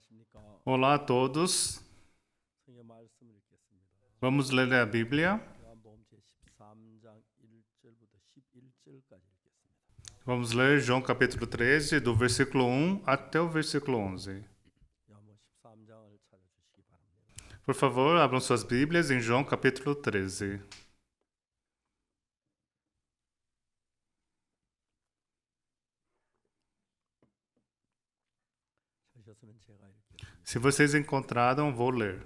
안녕하십니까. Olá a todos. 성경 말씀을 읽겠습니다. Vamos ler a Bíblia. 요한복음 제13장 1절부터 11절까지 읽겠습니다. Vamos ler João capítulo 13, do versículo 1 até o versículo 11. 요한복음 13장을 찾아주시기 바랍니다. Por favor, abram suas Bíblias em João capítulo 13. 찾으셨으면 제가 읽겠습니다. Se vocês encontraram, vou ler.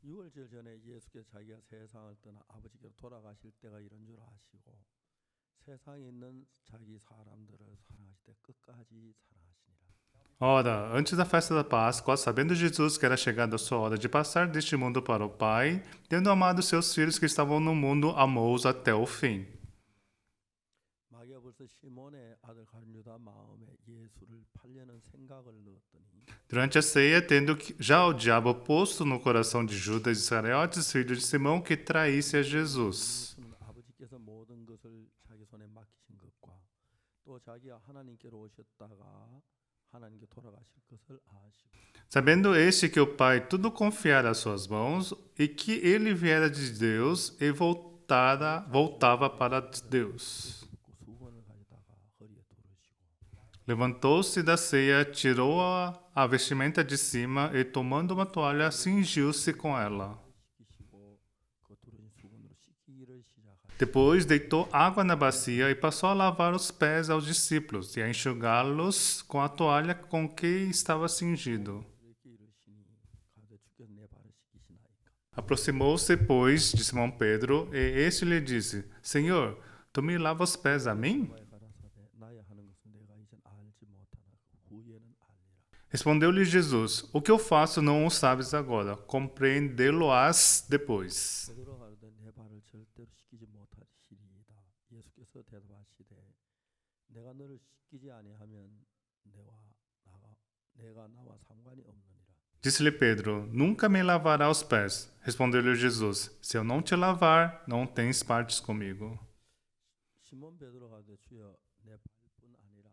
6월절 전에 예수께서 자기가 세상을 떠나 아버지께로 돌아가실 때가 이런 줄 아시고 세상에 있는 자기 사람들을 사랑하실 때 끝까지 사랑하시니라. Ora, antes da festa da Páscoa, sabendo Jesus que era chegada a sua hora de passar deste mundo para o Pai, tendo amado seus filhos que estavam no mundo, amou-os até o fim. 마귀가 벌써 시몬의 아들 갈유다 마음에 예수를 팔려는 생각을 넣었더니 Durante a ceia, tendo já o diabo posto no coração de Judas Iscariotes, filho de Simão, que traísse a Jesus. 예수는 아버지께서 모든 것을 자기 손에 맡기신 것과 또 자기가 하나님께로 오셨다가 하나님께 돌아가실 것을 아시고 Sabendo este que o Pai tudo confiara às suas mãos, e que ele viera de Deus e voltava para Deus. 붙고 수건을 가져다가 허리에 두르시고 Levantou-se da ceia, tirou a vestimenta de cima e, tomando uma toalha, cingiu-se com ela. 씻기시고 그 두르신 수건으로 씻기를 시작하시고 Depois deitou água na bacia e passou a lavar os pés aos discípulos e a enxugá-los com a toalha com que estava cingido. 이렇게 이르시니 가되 주께서 내 발을 씻기시나이까. Aproximou-se, pois, de Simão Pedro, e este lhe disse: Senhor, tu me lavas os pés a mim? 나의 가라사대 나의 하는 것은 내가 이젠 알지 못하나 후에는 알리라. Respondeu-lhe Jesus: O que eu faço não o sabes agora, compreendê-lo-ás depois. 베드로가 가로되 내 발을 절대로 씻기지 못하시리이다. 예수께서 대답하시되 내가 너를 씻기지 아니하면 내가 나와 상관이 없느니라. Disse-lhe Pedro: Nunca me lavará os pés. Respondeu-lhe Jesus: Se eu não te lavar, não tens partes comigo. 시몬 베드로가 가로되 주여 내 발뿐 아니라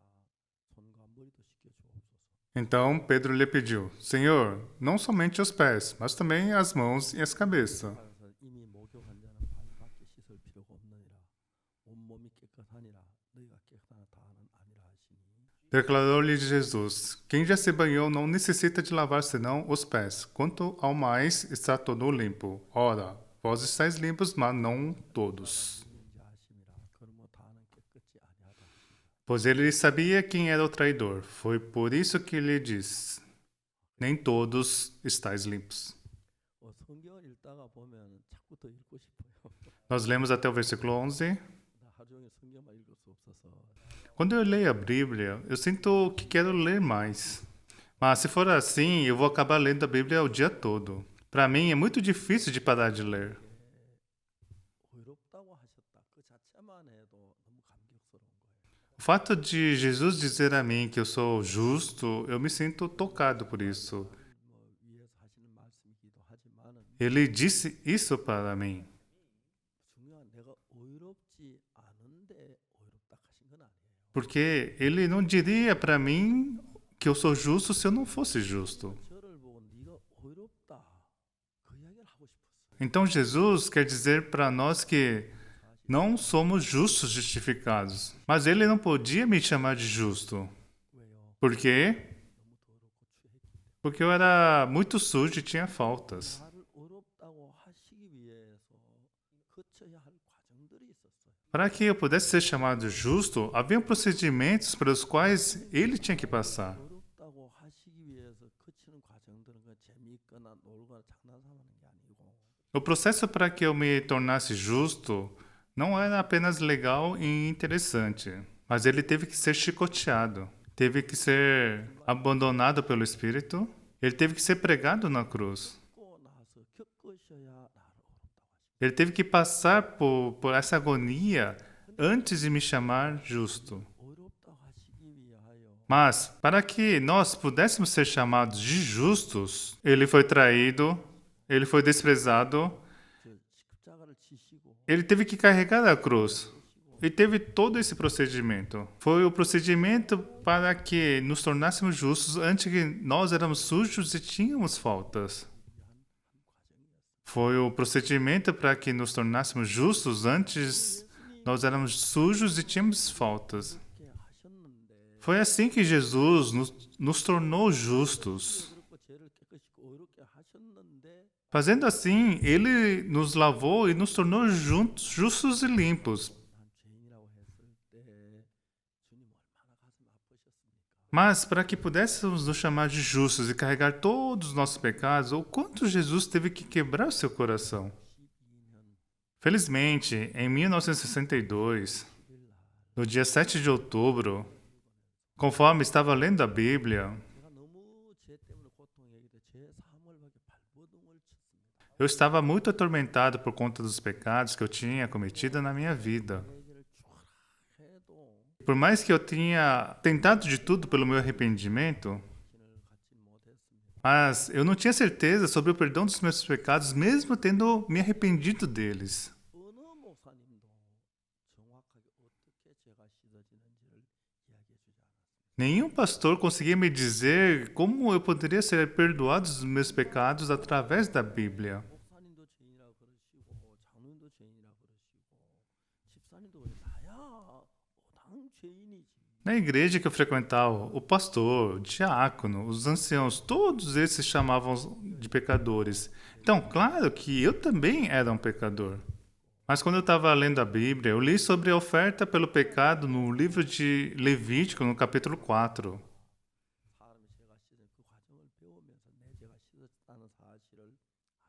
손과 머리도 씻겨 주옵소서. Então Pedro lhe pediu: Senhor, não somente os pés, mas também as mãos e as cabeças. 하여서 이미 목욕한 자는 발밖에 씻을 필요가 없느니라. 온몸이 깨끗하니라. 너희가 깨끗하나 다는 아니라 하시니. Declarou-lhe Jesus: Quem já se banhou não necessita de lavar senão os pés. Quanto ao mais, está todo limpo. Ora, vós estáis limpos, mas não todos. 누구인지 아심이라. 그러므로 다는 깨끗지 아니하다 하시니. Pois ele sabia quem era o traidor. Foi por isso que lhe disse: Nem todos estáis limpos. 성경을 읽다가 보면 자꾸 더 읽고 싶어요. Nós lemos até o versículo 11. 나 하루 종일 성경만 읽을 수 없어서 Quando eu leio a Bíblia, eu sinto que quero ler mais. Mas se for assim, eu vou acabar lendo a Bíblia o dia todo. Para mim, é muito difícil de parar de ler. 의롭다고 하셨다. 그 자체만 해도 너무 감격스러운 거예요. O fato de Jesus dizer a mim que eu sou justo, eu me sinto tocado por isso. 뭐 위에서 하시는 말씀이기도 하지만은 Ele disse isso para mim. 중요한 내가 의롭지 않은데 의롭다 하신 건 아니에요. Porque ele não diria para mim que eu sou justo se eu não fosse justo. 저를 보고 네가 의롭다 그 이야기를 하고 싶었어요. Então Jesus quer dizer para nós que não somos justos justificados. Mas ele não podia me chamar de justo. 왜요? Por quê? 너무 더럽고 취했기 때문에. Porque eu era muito sujo e tinha faltas. 나를 의롭다고 하시기 위해서 거쳐야 할 과정들이 있었어요. Para que eu pudesse ser chamado justo, havia procedimentos pelos quais ele tinha que passar. 의롭다고 하시기 위해서 거치는 과정들은 그 재미있거나 놀거나 장난삼는 게 아니고 O processo para que eu me tornasse justo não era apenas legal e interessante, mas ele teve que ser chicoteado, teve que ser abandonado pelo Espírito, ele teve que ser pregado na cruz. 겪고 나서 겪으셔야 나를 의롭다고 하십니다. Ele teve que passar por essa agonia antes de me chamar justo. 의롭다고 하시기 위하여 Mas, para que nós pudéssemos ser chamados de justos, ele foi traído, ele foi desprezado, 저 십자가를 지시고 ele teve que carregar a cruz. e teve todo esse procedimento. Foi o procedimento para que nos tornássemos justos antes que nós éramos sujos e tínhamos faltas. Foi o procedimento para que nos tornássemos justos antes nós éramos sujos e tínhamos faltas. 그렇게 하셨는데 Foi assim que Jesus nos tornou justos. 그렇고 죄를 깨끗이 의롭게 하셨는데 Fazendo assim, Ele nos lavou e nos tornou justos e limpos. 난 죄인이라고 했을 때 주님 얼마나 가슴 아프셨습니까? Mas para que pudéssemos nos chamar de justos e carregar todos os nossos pecados, o quanto Jesus teve que quebrar o seu coração. 12년 Felizmente, em 1962, no dia 7 de outubro, conforme estava lendo a Bíblia, 내가 너무 죄 때문에 고통에 죄 사함을 받게 발버둥을 쳤습니다. eu estava muito atormentado por conta dos pecados que eu tinha cometido na minha vida. 회개를 주라 해도 Por mais que eu tinha tentado de tudo pelo meu arrependimento, 신을 갖지 못했습니다. mas eu não tinha certeza sobre o perdão dos meus pecados, mesmo tendo me arrependido deles. 어느 목사님도 정확하게 어떻게 죄가 씻어지는지를 이야기해 주지 않았습니다. Nenhum pastor conseguia me dizer como eu poderia ser perdoado dos meus pecados através da Bíblia. 목사님도 죄인이라고 그러시고 장로님도 죄인이라고 그러시고 집사님도 그래 나야 당 죄인이지. Na igreja que eu frequentava, o pastor, o diácono, os anciãos, todos esses se chamavam de pecadores. Então, claro que eu também era um pecador. Mas quando eu estava lendo a Bíblia, eu li sobre a oferta pelo pecado no livro de Levítico, no capítulo 4. 사람이 죄가 씻은 그 과정을 배우면서 내 죄가 씻었다는 사실을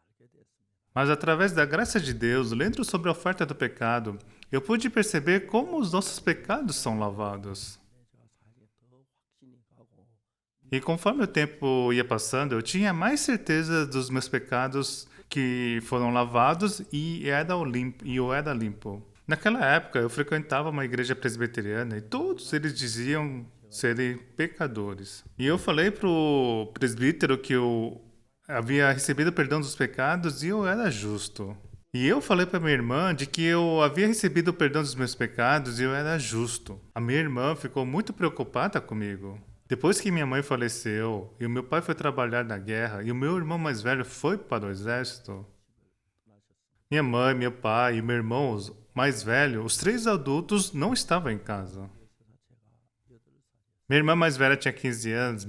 알게 됐습니다. Mas através da graça de Deus, lendo sobre a oferta do pecado, eu pude perceber como os nossos pecados são lavados. 내 죄가 사실에 더 확신이 가고 E conforme o tempo ia passando, eu tinha mais certeza dos meus pecados que foram lavados e eu era limpo. Naquela época, eu frequentava uma igreja presbiteriana e todos eles diziam serem pecadores. E eu falei pro presbítero que eu havia recebido o perdão dos pecados e eu era justo. E eu falei para minha irmã de que eu havia recebido o perdão dos meus pecados e eu era justo. A minha irmã ficou muito preocupada comigo. Depois que minha mãe faleceu e o meu pai foi trabalhar na guerra e o meu irmão mais velho foi para o exército, minha mãe, meu pai e meu irmão mais velho, os 3 adultos, não estavam em casa. Minha irmã mais velha tinha 15 anos,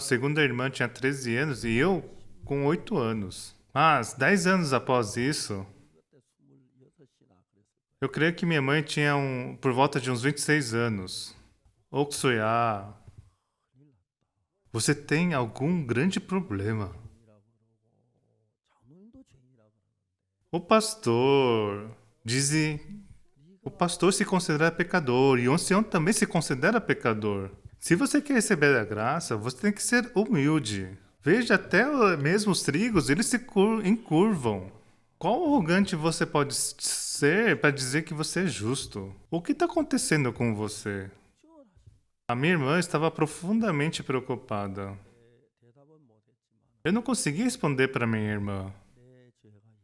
segunda irmã tinha 13 anos e eu com 8 anos. Mas 10 anos após isso, 그때 26이나 그랬어요. eu creio que minha mãe tinha por volta de uns 26 anos. Oksuya, você tem algum grande problema. 장로님도 죄인이라고 그러는데 O pastor se considera pecador e o ancião também se considera pecador. Se você quer receber a graça, você tem que ser humilde. Veja, até mesmo os trigos, eles se encurvam. Qual arrogante você pode ser para dizer que você é justo? O que está acontecendo com você? A minha irmã estava profundamente preocupada. 대답은 못했지만 Eu não conseguia responder para minha irmã, 내 죄가 예수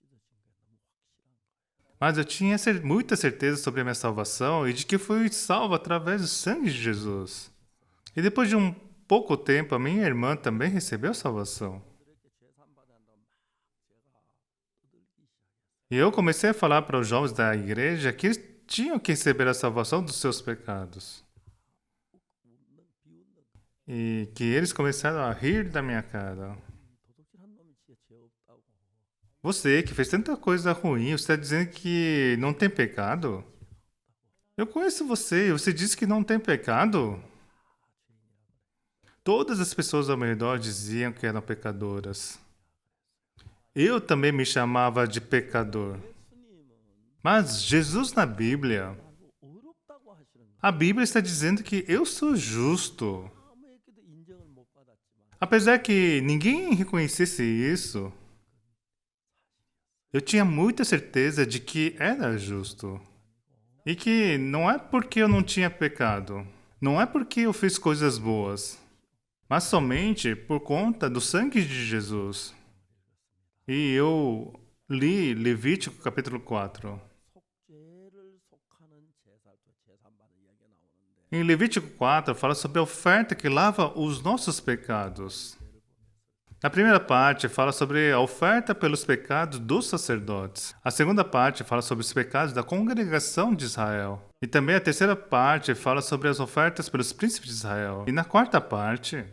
피로 씻어진 게 너무 확실한 거예요. mas eu tinha muita certeza sobre a minha salvação e de que fui salvo através do sangue de Jesus. E depois de um pouco tempo, a minha irmã também recebeu salvação. 그렇게 죄산받아 한다고 막 제가 두들기 시작했어요. E eu comecei a falar para os jovens da igreja que eles tinham que receber a salvação dos seus pecados. 비웃는 E que eles começaram a rir da minha cara. 도둑질한 놈이 진짜 죄 없다고. Você que fez tanta coisa ruim, você está dizendo que não tem pecado? Eu conheço você e você disse que não tem pecado? Todas as pessoas ao meu redor diziam que eram pecadoras. Eu também me chamava de pecador. 예수님은 Mas Jesus na Bíblia, 나도 어렵다고 하시는 거예요. a Bíblia está dizendo que eu sou justo. 아무에게도 인정을 못 받았지만 Apesar que ninguém reconhecesse isso, eu tinha muita certeza de que era justo. E que não é porque eu não tinha pecado, não é porque eu fiz coisas boas, mas somente por conta do sangue de Jesus. E eu li Levítico capítulo 4. 속죄를 속하는 Em Levítico 4, fala sobre a oferta que lava os nossos pecados. Na primeira parte, fala sobre a oferta pelos pecados dos sacerdotes. A segunda parte fala sobre os pecados da congregação de Israel. E também a terceira parte fala sobre as ofertas pelos príncipes de Israel. E na quarta parte,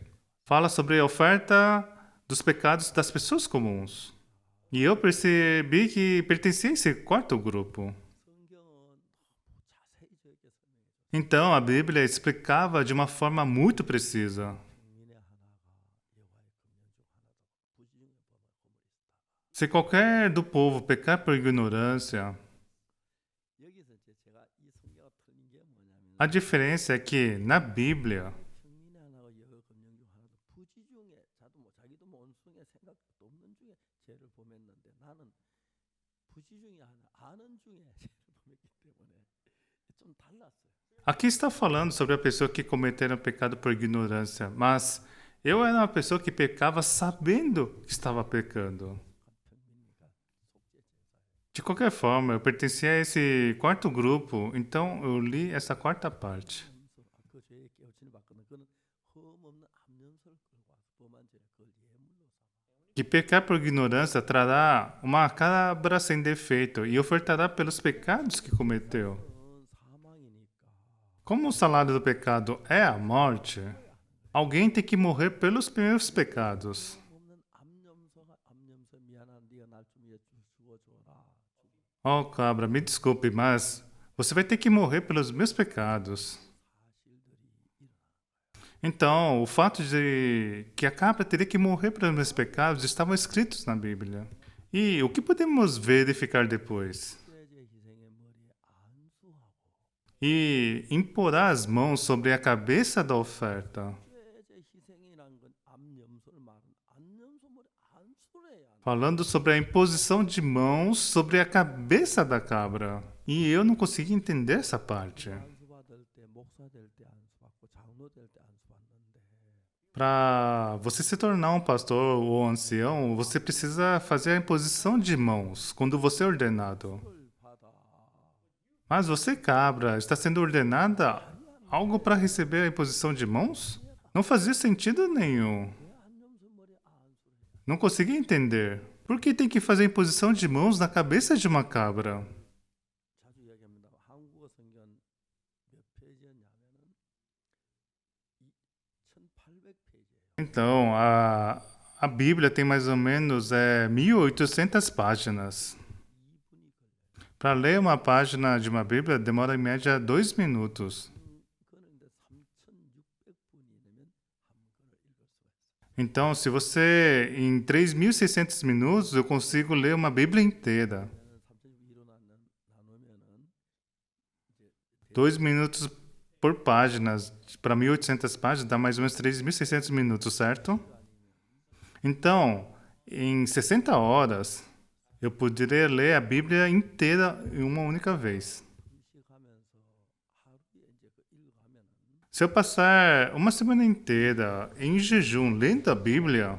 fala sobre a oferta dos pecados das pessoas comuns. E eu percebi que pertencia a esse quarto grupo. Então, a Bíblia explicava de uma forma muito precisa. Se qualquer do povo pecar por ignorância, a diferença é que na Bíblia aqui está falando sobre a pessoa que cometeram pecado por ignorância, mas eu era uma pessoa que pecava sabendo que estava pecando. De qualquer forma, eu pertencia a esse quarto grupo, então eu li essa quarta parte. Que pecar por ignorância trará uma cabra sem defeito e ofertará pelos pecados que cometeu. Como o salário do pecado é a morte, alguém tem que morrer pelos meus pecados. Oh, cabra, me desculpe, mas você vai ter que morrer pelos meus pecados. Então, o fato de que a cabra teria que morrer pelos meus pecados estavam escritos na Bíblia. E o que podemos verificar depois? E imporá as mãos sobre a cabeça da oferta. Falando sobre a imposição de mãos sobre a cabeça da cabra. E eu não consegui entender essa parte. Para você se tornar um pastor ou ancião, você precisa fazer a imposição de mãos quando você é ordenado. Mas você, cabra, está sendo ordenada algo para receber a imposição de mãos? Não fazia sentido nenhum. Não consegui entender. Por que tem que fazer a imposição de mãos na cabeça de uma cabra? Então, a Bíblia tem mais ou menos 1.800 páginas. Para ler uma página de uma Bíblia demora em média 2 minutos. Então, se você, em 3.600 minutos, eu consigo ler uma Bíblia inteira. 2 minutos por página, para 1.800 páginas, dá mais ou menos 3.600 minutos, certo? Então, em 60 horas, eu poderia ler a Bíblia inteira em uma única vez. Se eu passar uma semana inteira em jejum lendo a Bíblia,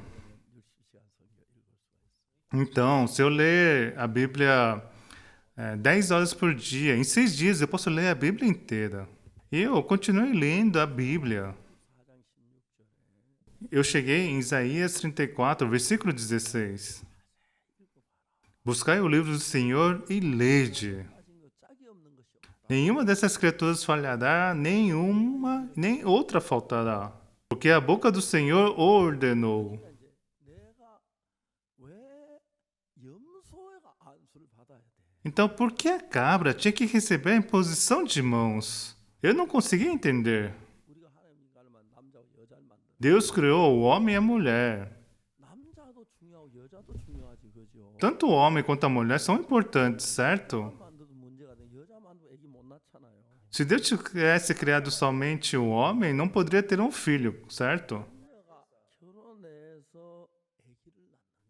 então, se eu ler a Bíblia 10 horas por dia, em 6 dias eu posso ler a Bíblia inteira. E eu continuei lendo a Bíblia. Eu cheguei em Isaías 34, versículo 16. Buscai o livro do Senhor e lede. Nenhuma dessas criaturas falhará, nem outra faltará. Porque a boca do Senhor ordenou. Então, por que a cabra tinha que receber a imposição de mãos? Eu não conseguia entender. Deus criou o homem e a mulher. Tanto o homem quanto a mulher são importantes, certo? Se Deus tivesse criado somente o homem, não poderia ter um filho, certo?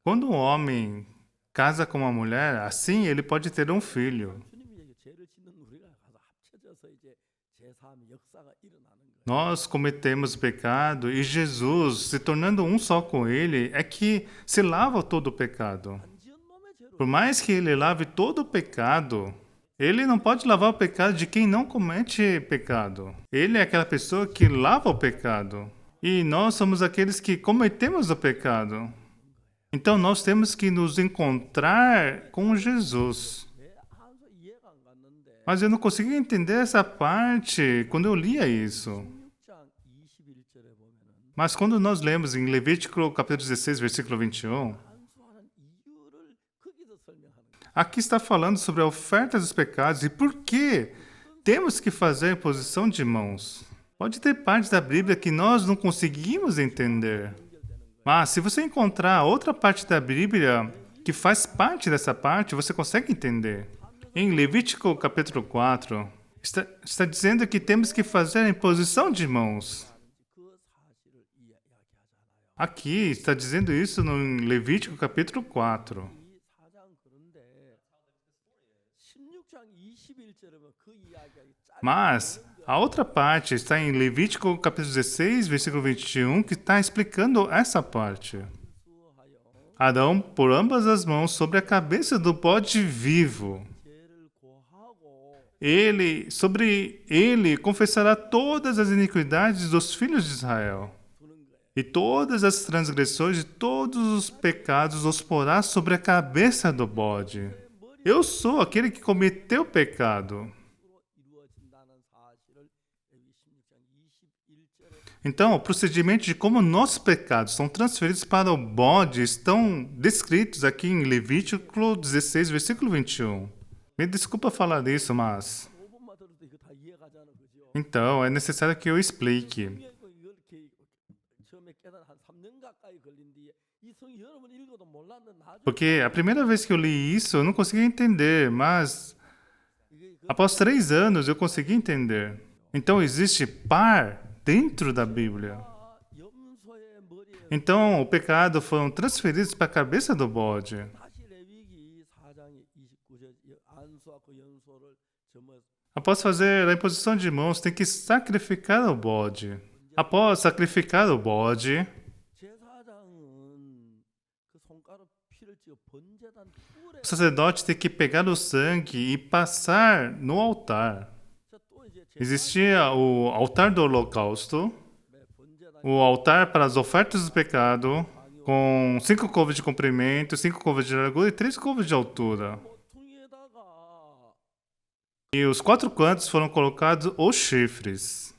Quando um homem casa com uma mulher, assim ele pode ter um filho. Nós cometemos pecado e Jesus, se tornando um só com ele, é que se lava todo o pecado. Por mais que ele lave todo o pecado, Ele não pode lavar o pecado de quem não comete pecado. Ele é aquela pessoa que lava o pecado. E nós somos aqueles que cometemos o pecado. Então nós temos que nos encontrar com Jesus. 왜 한서 이해가 안 갔는데 Mas eu não conseguia entender essa parte quando eu lia isso. 16장 21절에 보면은 Mas quando nós lemos em Levítico capítulo 16, versículo 21, 한수하는 이유를 거기서 설명하는 거예요. aqui está falando sobre a oferta dos pecados e por que temos que fazer a imposição de mãos. Pode ter parte da Bíblia que nós não conseguimos entender. Mas se você encontrar outra parte da Bíblia que faz parte dessa parte, você consegue entender. Em Levítico capítulo 4, está dizendo que temos que fazer a imposição de mãos. 그 사실을 이야기하잖아요. Aqui está dizendo isso no Levítico capítulo 4. 이 4장 그런데 16장 21절에 보면 그 이야기가 Mas a outra parte está em Levítico capítulo 16, versículo 21, que está explicando essa parte. 수하여 Arão por ambas as mãos sobre a cabeça do bode vivo. 죄를 고하고 Sobre ele confessará todas as iniquidades dos filhos de Israel. 두는 거예요. E todas as transgressões de todos os pecados os porá sobre a cabeça do bode. Eu sou aquele que cometeu o pecado. 이루어진다는 사실을 여기 16장 21절에 Então, o procedimento de como nossos pecados são transferidos para o bode estão descritos aqui em Levítico 16, versículo 21. Me desculpa falar isso, mas... 5분만 들어도 이거 다 이해가잖아, 그죠? Então, é necessário que eu explique. 이걸 이렇게 처음에 깨달아 한 3년 가까이 걸린 뒤에 이 성 여러분 읽어도 몰랐는데 나중에 Porque a primeira vez que eu li isso, eu não conseguia entender, mas 이게 그 após 3 anos eu consegui entender. Então, existe par dentro da Bíblia. 염소의 머리에 Então, o pecado foram transferidos para a cabeça do bode. 다시 레위기 4장 29절 안수와 그 염소를 점어 Após fazer a imposição de mãos, tem que sacrificar o bode. Após sacrificar o bode, 제사장은 그 손가락 피를 찌어 번제단 뿔에 o sacerdote tem que pegar o sangue e passar no altar. 또 이제 Existia o altar do holocausto, 번제단 o altar para as ofertas do pecado, com 5 côvados de comprimento, 5 côvados de largura e 3 côvados de altura. 모퉁이에다가 E os 4 cantos foram colocados os chifres.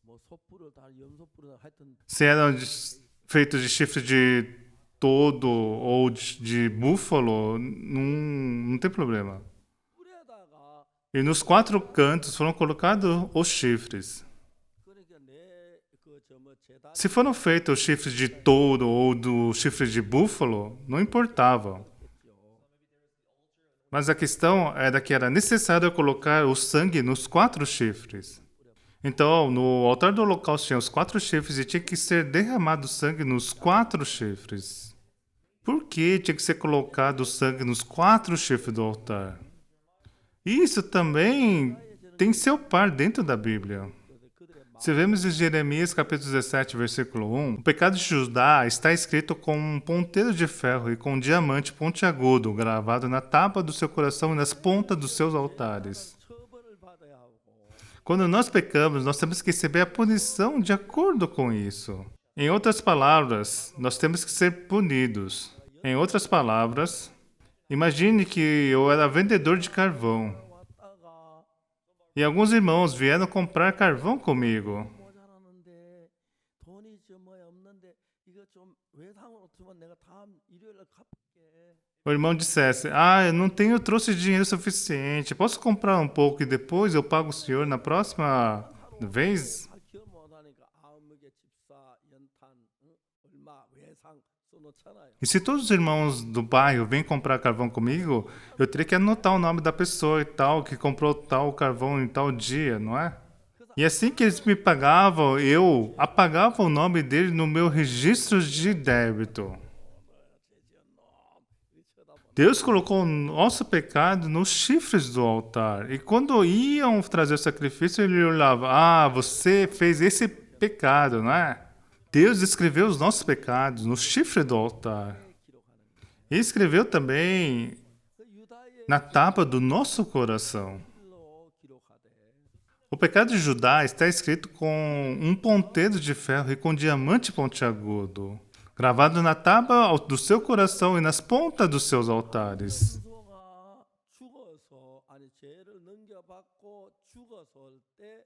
뭐 소뿔을 다 염소뿔을 하여튼 Se eram feitos de chifre de todo ou de búfalo, não tem problema. 뿔에다가 E nos 4 cantos foram colocados os chifres. 그러니까 내그저뭐 제단 Se foram feitos os chifres de touro ou do chifre de búfalo, não importava. Mas a questão era que era necessário colocar o sangue nos 4 chifres. Então, no altar do holocausto tinha os 4 chifres e tinha que ser derramado sangue nos 4 chifres. Por que tinha que ser colocado sangue nos 4 chifres do altar? Isso também tem seu par dentro da Bíblia. Se vemos em Jeremias capítulo 17, versículo 1, o pecado de Judá está escrito com um ponteiro de ferro e com um diamante pontiagudo gravado na tapa do seu coração e nas pontas dos seus altares. 처벌을 받아야 하고 Quando nós pecamos, nós temos que receber a punição de acordo com isso. Em outras palavras, nós temos que ser punidos. Em outras palavras, imagine que eu era vendedor de carvão. 왔다가 E alguns irmãos vieram comprar carvão comigo. 모자라는데 돈이 좀 뭐 없는데 이거 좀 외상으로 주면 내가 다음 일요일에 갚을게. O irmão dissesse, eu trouxe dinheiro suficiente, posso comprar um pouco e depois eu pago o senhor na próxima vez? 다 기억 못하니까 아무개 집사 연탄 얼마 외상 써놓잖아요. E se todos os irmãos do bairro vêm comprar carvão comigo, eu teria que anotar o nome da pessoa e tal, que comprou tal carvão em tal dia, não é? E assim que eles me pagavam, eu apagava o nome dele no meu registro de débito. Deus colocou o nosso pecado nos chifres do altar. E quando iam trazer o sacrifício, ele olhava, você fez esse pecado, não é? Deus escreveu os nossos pecados no chifre do altar. E escreveu também 그 유다의 na tapa do nosso coração. 일로 기록하되 O pecado de Judá está escrito com um ponteiro de ferro e com diamante pontiagudo, gravado na tábua do seu coração e nas pontas dos seus altares. 수소가 죽어서 아니 죄를 넘겨받고 죽었을 때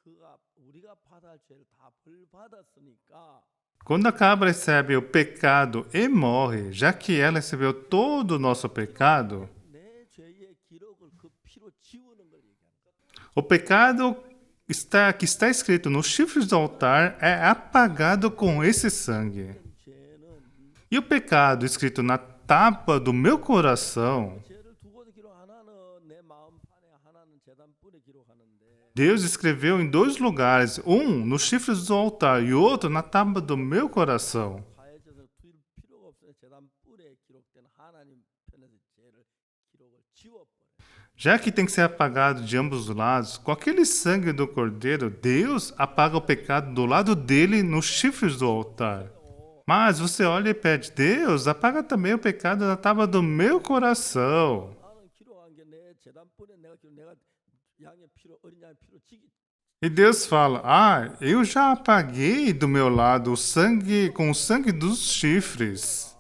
그가 우리가 받을 죄를 다 벌받았으니까 Quando a cabra recebe o pecado e morre, já que ela recebeu todo o nosso pecado, 내 죄의 기록을 그 피로 지우는 걸 얘기하는 거야. o pecado que está escrito nos chifres do altar é apagado com esse sangue. 죄는 E o pecado escrito na tapa do meu coração, 죄를 두 곳에 기록 하나는 내 마음판에 하나는 제단불에 기록하는데 Deus escreveu em dois lugares, um nos chifres do altar e outro na tábua do meu coração. 가해져서 두일 필요가 없으니 제단불에 기록된 하나님 편에서 죄를 기록을 지워버려. Já que tem que ser apagado de ambos os lados, com aquele sangue do cordeiro, Deus apaga o pecado do lado dele nos chifres do altar. Mas você olha e pede, Deus, apaga também o pecado na tábua do meu coração. 나는 기록한 게 내 제단불에 내가 양의 피로 어린 양의 피로 지기 E Deus fala, eu já apaguei do meu lado o sangue com o sangue dos chifres.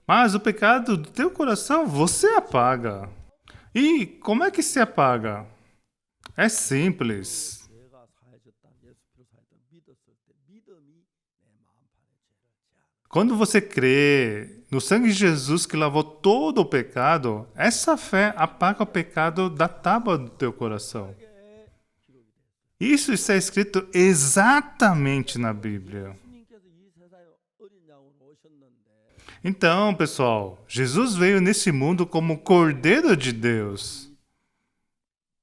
Mas o pecado do teu coração você apaga. E como é que se apaga? É simples. 죄가 사해졌다 예수 피로 사했다 믿었을 때 믿음이 내 마음판에 죄를 제하는 Quando você crê no sangue de Jesus que lavou todo o pecado, essa fé apaga o pecado da tábua do teu coração. 게 기록이 돼. Isso está escrito exatamente na Bíblia. 예수님께서 이 세상에 어린 양으로 오셨는데 Então, pessoal, Jesus veio nesse mundo como Cordeiro de Deus.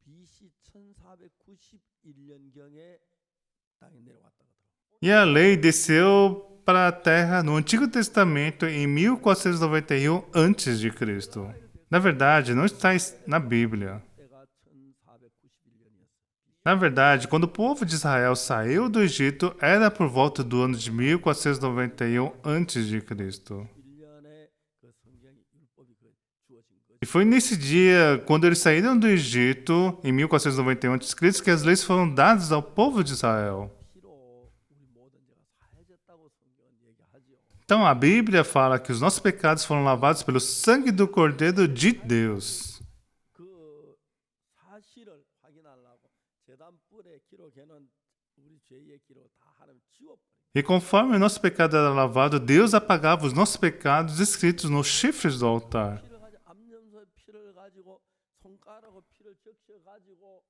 BC 1491년경에 땅에 내려왔다 그러더라고요. E a lei desceu para a terra no Antigo Testamento em 1491 a.C. Na verdade, não está na Bíblia. 때가 1491년이었어요. Na verdade, quando o povo de Israel saiu do Egito, era por volta do ano de 1491 a.C. 1년에 그 성경이 율법이 주어진 거죠. E foi nesse dia, quando eles saíram do Egito, em 1491 a.C., que as leis foram dadas ao povo de Israel. 피로 우리 모든 죄가 사해졌다고 성경은 얘기하지요. Então a Bíblia fala que os nossos pecados foram lavados pelo sangue do Cordeiro de Deus. 그 사실을 확인하려고 제단불에 기록해놓은 우리 죄의 기록 다 하나님 지워버려요. E conforme o nosso pecado era lavado, Deus apagava os nossos pecados escritos nos chifres do altar. 피를 가지고 암염소의 피를 가지고 손가락으로 피를 적셔 가지고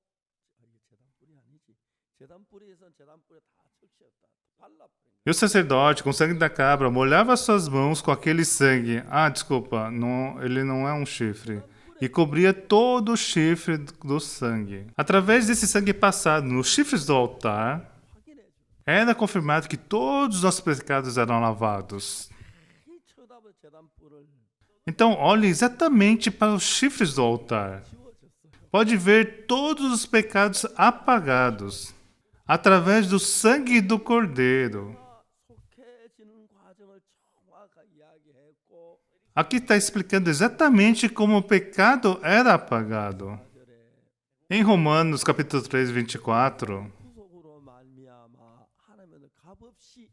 이게 제단불이 아니지. 제단불에선 제단불에 다 적셨다. 발라버린 거야. E o sacerdote, com o sangue da cabra, molhava suas mãos com aquele sangue. Desculpa, não, ele não é um chifre. E cobria todo o chifre do sangue. Através desse sangue passado nos chifres do altar, 확인해 줘. era confirmado que todos os nossos pecados eram lavados. 이 쳐다봐 제단불을 Então, olhe exatamente para os chifres do altar. 지워졌어요. Pode ver todos os pecados apagados através do sangue do Cordeiro. 속해지는 과정을 정확하게 이야기했고 Aqui está explicando exatamente como o pecado era apagado. Em Romanos capítulo 3, 24, 구속으로 말미암아 하나님은 값없이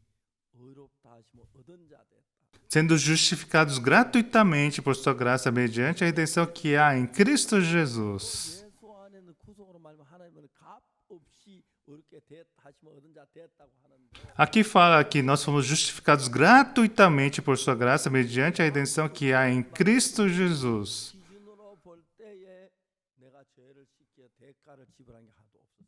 의롭다 하심을 얻은 자 됐다. sendo justificados gratuitamente por sua graça mediante a redenção que há em Cristo Jesus. 예수 안에는 구속으로 말미암아 하나님은 값없이 의롭게 됐다 하심을 얻은 자 됐다고 하는데 Aqui fala que nós fomos justificados gratuitamente por sua graça mediante a redenção que há em Cristo Jesus. 기준으로 볼 때에 내가 죄를 씻기에 대가를 지불한 게 하나도 없었어.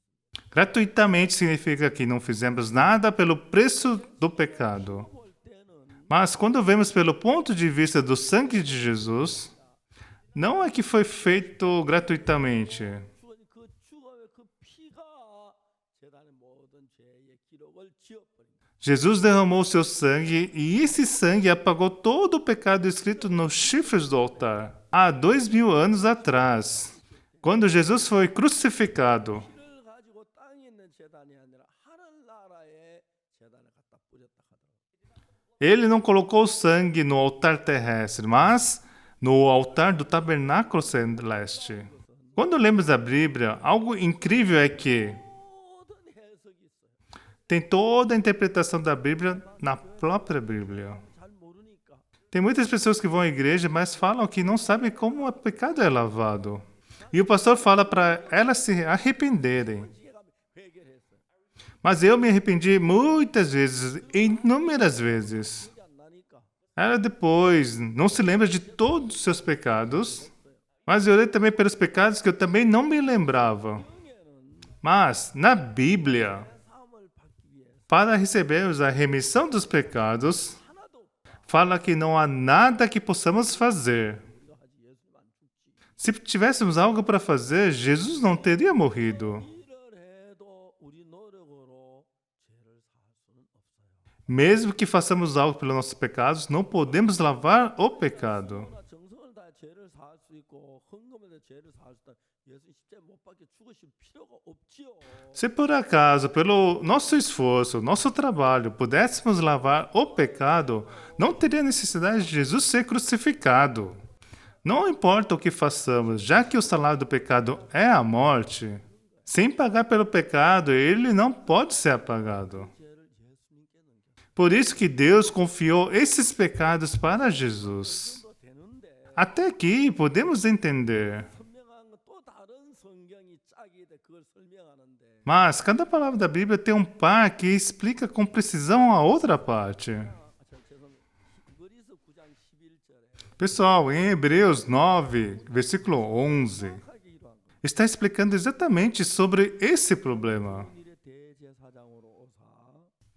Gratuitamente significa que não fizemos nada pelo preço do pecado. 볼 때는 Mas quando vemos pelo ponto de vista do sangue de Jesus, não é que foi feito gratuitamente. 주어진 그 죽음의 그 피가 제단의 모든 죄의 기록을 지워버린 거야. Jesus derramou seu sangue e esse sangue apagou todo o pecado escrito nos chifres do altar. Há 2000 anos atrás, quando Jesus foi crucificado, 피를 가지고 땅에 있는 제단이 아니라 하늘나라의 제단을 갖다 뿌렸다 하더라고. ele não colocou sangue no altar terrestre, mas no altar do tabernáculo celeste. Quando lemos a Bíblia, algo incrível é que 모든 해석이 있어요. tem toda a interpretação da Bíblia na própria Bíblia. 잘 모르니까 Tem muitas pessoas que vão à igreja, mas falam que não sabem como o pecado é lavado. E o pastor fala para elas se arrependerem. 지혜가 해결했어요. Mas eu me arrependi muitas vezes, inúmeras vezes. 기억이 안 나니까 Ela depois não se lembra de todos os seus pecados, mas eu orei também pelos pecados que eu também não me lembrava. 성경에는 Mas, na Bíblia, 사함을 받기 위해서 para recebermos a remissão dos pecados, 하나도 fala que não há nada que possamos fazer. 우리가 하지 예수님 안 죽지. Se tivéssemos algo para fazer, Jesus não teria morrido. 일을 해도 우리 노력으로 죄를 살 수는 없어요. Mesmo que façamos algo pelos nossos pecados, não podemos lavar o pecado. 그러나 정성을 다해 죄를 살 수 있고 헌금에서 죄를 살 수 있다. 예수 십자가에 못 박혀 죽으실 필요가 없지요. Se por acaso, pelo nosso esforço, nosso trabalho, pudéssemos lavar o pecado, não teria necessidade de Jesus ser crucificado. Não importa o que façamos, já que o salário do pecado é a morte, sem pagar pelo pecado, ele não pode ser apagado. 죄를 예수님께 넘겨. Por isso que Deus confiou esses pecados para Jesus. 또 되는데 Até aqui podemos entender. 선명한 건 또 다른 성경이 짝이 돼 그걸 설명하는데 Mas cada palavra da Bíblia tem um par que explica com precisão a outra parte. 죄송합니다. 히브리서 9장 11절에 Pessoal, em Hebreus 9, versículo 11, 하게 이루한 것. está explicando exatamente sobre esse problema. 일의 대제사장으로 오사